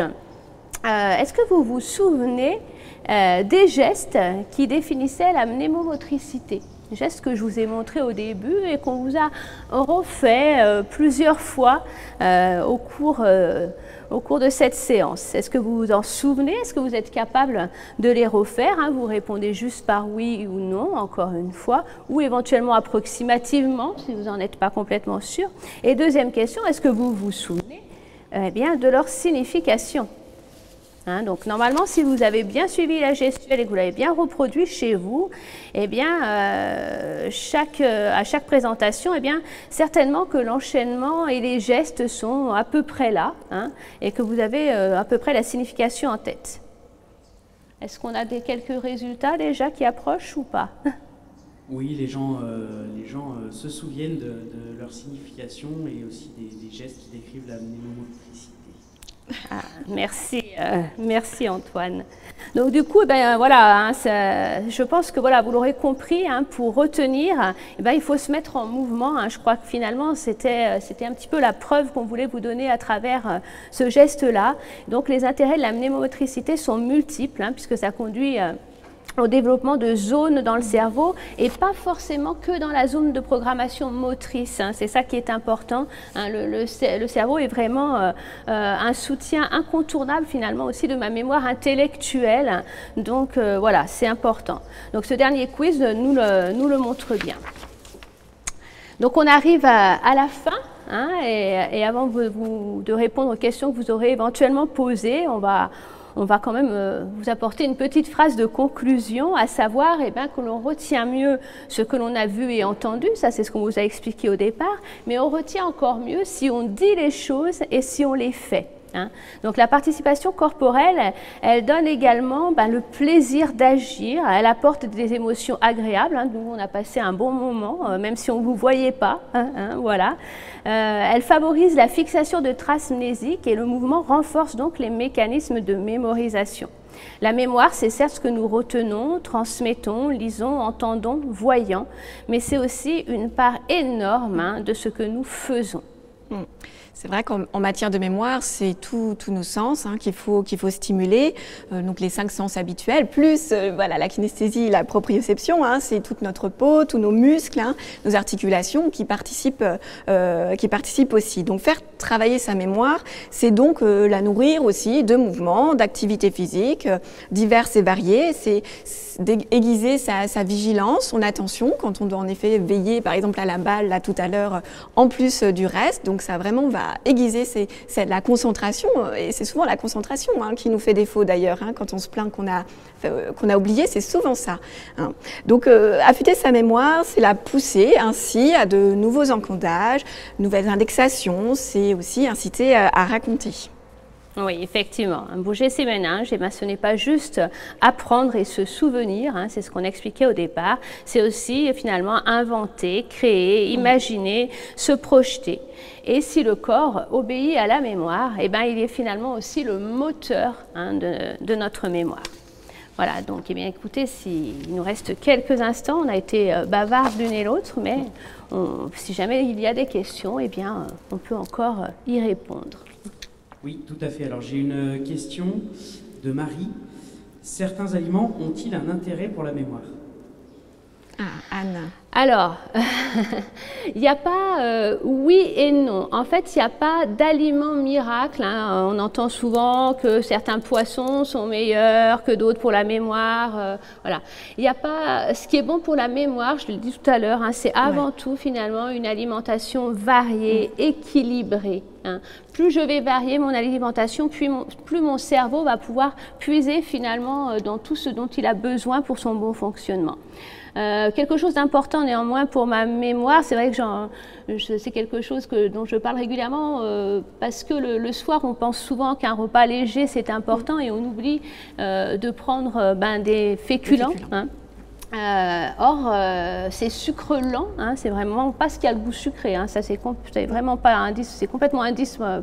Est-ce que vous vous souvenez des gestes qui définissaient la mnémomotricité? Gestes que je vous ai montrés au début et qu'on vous a refait plusieurs fois au cours de cette séance. Est-ce que vous vous en souvenez? Est-ce que vous êtes capable de les refaire, hein? Vous répondez juste par oui ou non, encore une fois, ou éventuellement approximativement, si vous n'en êtes pas complètement sûr. Et deuxième question, est-ce que vous vous souvenez de leur signification? Hein, donc normalement, si vous avez bien suivi la gestuelle et que vous l'avez bien reproduit chez vous, eh bien, à chaque présentation, eh bien, certainement que l'enchaînement et les gestes sont à peu près là, hein, et que vous avez à peu près la signification en tête. Est-ce qu'on a quelques résultats déjà qui approchent ou pas? Oui, les gens se souviennent de leur signification et aussi des gestes qui décrivent la mnémomotricité. Ah, merci Antoine. Donc du coup, voilà, hein, je pense que voilà, vous l'aurez compris, hein, pour retenir, il faut se mettre en mouvement. Hein. Je crois que finalement, c'était un petit peu la preuve qu'on voulait vous donner à travers ce geste-là. Donc les intérêts de la mnémomotricité sont multiples, hein, puisque ça conduit au développement de zones dans le cerveau et pas forcément que dans la zone de programmation motrice. Hein. C'est ça qui est important. Hein. Le cerveau est vraiment un soutien incontournable finalement aussi de ma mémoire intellectuelle. Donc voilà, c'est important. Donc ce dernier quiz nous le montre bien. Donc on arrive à la fin. Hein, et avant de répondre aux questions que vous aurez éventuellement posées, on va quand même vous apporter une petite phrase de conclusion, à savoir que l'on retient mieux ce que l'on a vu et entendu, ça c'est ce qu'on vous a expliqué au départ, mais on retient encore mieux si on dit les choses et si on les fait. Hein. Donc la participation corporelle, elle donne également le plaisir d'agir, elle apporte des émotions agréables, hein. Nous on a passé un bon moment, même si on ne vous voyait pas, voilà. Elle favorise la fixation de traces mnésiques et le mouvement renforce donc les mécanismes de mémorisation. La mémoire, c'est certes ce que nous retenons, transmettons, lisons, entendons, voyons, mais c'est aussi une part énorme de ce que nous faisons. C'est vrai qu'en matière de mémoire, c'est tous nos sens qu'il faut stimuler, donc les 5 sens habituels, plus voilà, la kinesthésie, la proprioception, c'est toute notre peau, tous nos muscles, nos articulations qui participent aussi. Donc faire travailler sa mémoire, c'est donc la nourrir aussi de mouvements, d'activités physiques diverses et variées, c'est aiguiser sa vigilance, son attention, quand on doit en effet veiller par exemple à la balle, là tout à l'heure, en plus du reste, donc ça vraiment va aiguiser c'est la concentration, et c'est souvent la concentration qui nous fait défaut d'ailleurs, quand on se plaint qu'on a oublié, c'est souvent ça. Donc affûter sa mémoire, c'est la pousser ainsi à de nouveaux encodages, nouvelles indexations, c'est aussi inciter à raconter. Oui, effectivement, bouger ses méninges, ce n'est pas juste apprendre et se souvenir, c'est ce qu'on expliquait au départ, c'est aussi finalement inventer, créer, imaginer, se projeter. Et si le corps obéit à la mémoire, il est finalement aussi le moteur de notre mémoire. Voilà, donc écoutez, il nous reste quelques instants, on a été bavards l'une et l'autre, mais si jamais il y a des questions, on peut encore y répondre. Oui, tout à fait. Alors j'ai une question de Marie. Certains aliments ont-ils un intérêt pour la mémoire? Anne. Alors, il n'y a pas oui et non. En fait, il n'y a pas d'aliment miracle. On entend souvent que certains poissons sont meilleurs que d'autres pour la mémoire. Voilà. Il n'y a pas. Ce qui est bon pour la mémoire, je l'ai dit tout à l'heure, c'est avant tout finalement une alimentation variée, équilibrée. Plus je vais varier mon alimentation, plus mon cerveau va pouvoir puiser finalement dans tout ce dont il a besoin pour son bon fonctionnement. Quelque chose d'important néanmoins pour ma mémoire, c'est vrai que c'est quelque chose dont je parle régulièrement parce que le soir on pense souvent qu'un repas léger c'est important et on oublie de prendre des féculents. Or, ces sucres lents, c'est vraiment pas ce qui a le goût sucré. Ça, c'est vraiment pas c'est complètement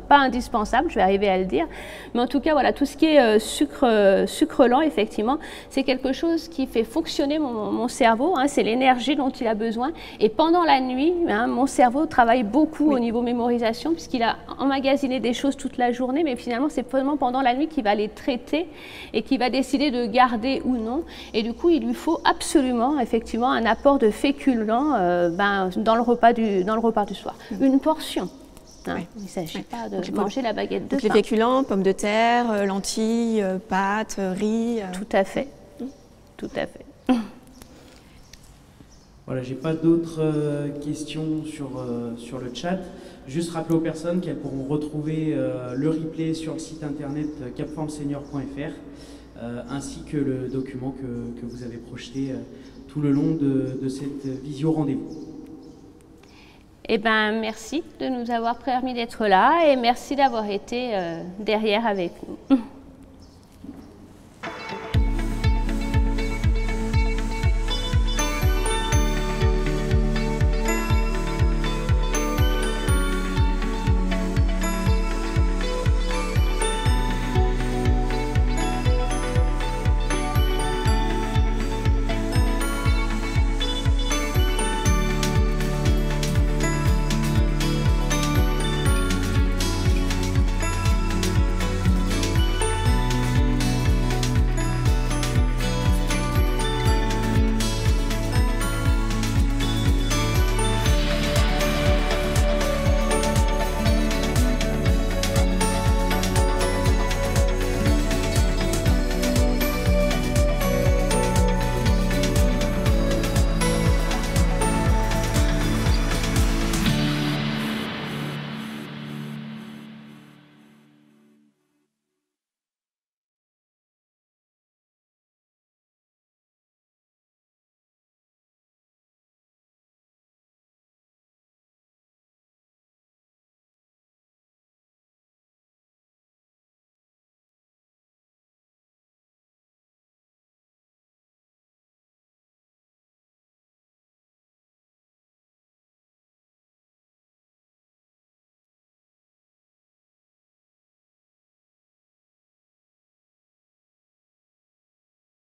pas indispensable. Je vais arriver à le dire. Mais en tout cas, voilà, tout ce qui est sucre lent, effectivement, c'est quelque chose qui fait fonctionner mon cerveau. C'est l'énergie dont il a besoin. Et pendant la nuit, mon cerveau travaille beaucoup au niveau mémorisation puisqu'il a emmagasiné des choses toute la journée. Mais finalement, c'est vraiment pendant la nuit qu'il va les traiter et qu'il va décider de garder ou non. Et du coup, il lui faut absolument effectivement un apport de féculents dans le repas du soir. Une portion. Il ne s'agit pas de manger la baguette de pain. Les féculents, pommes de terre, lentilles, pâtes, riz. Tout à fait. Tout à fait. Voilà, j'ai pas d'autres questions sur le chat. Juste rappeler aux personnes qu'elles pourront retrouver le replay sur le site internet capformsenior.fr. Ainsi que le document que vous avez projeté tout le long de cette visio rendez-vous. Merci de nous avoir permis d'être là et merci d'avoir été derrière avec nous.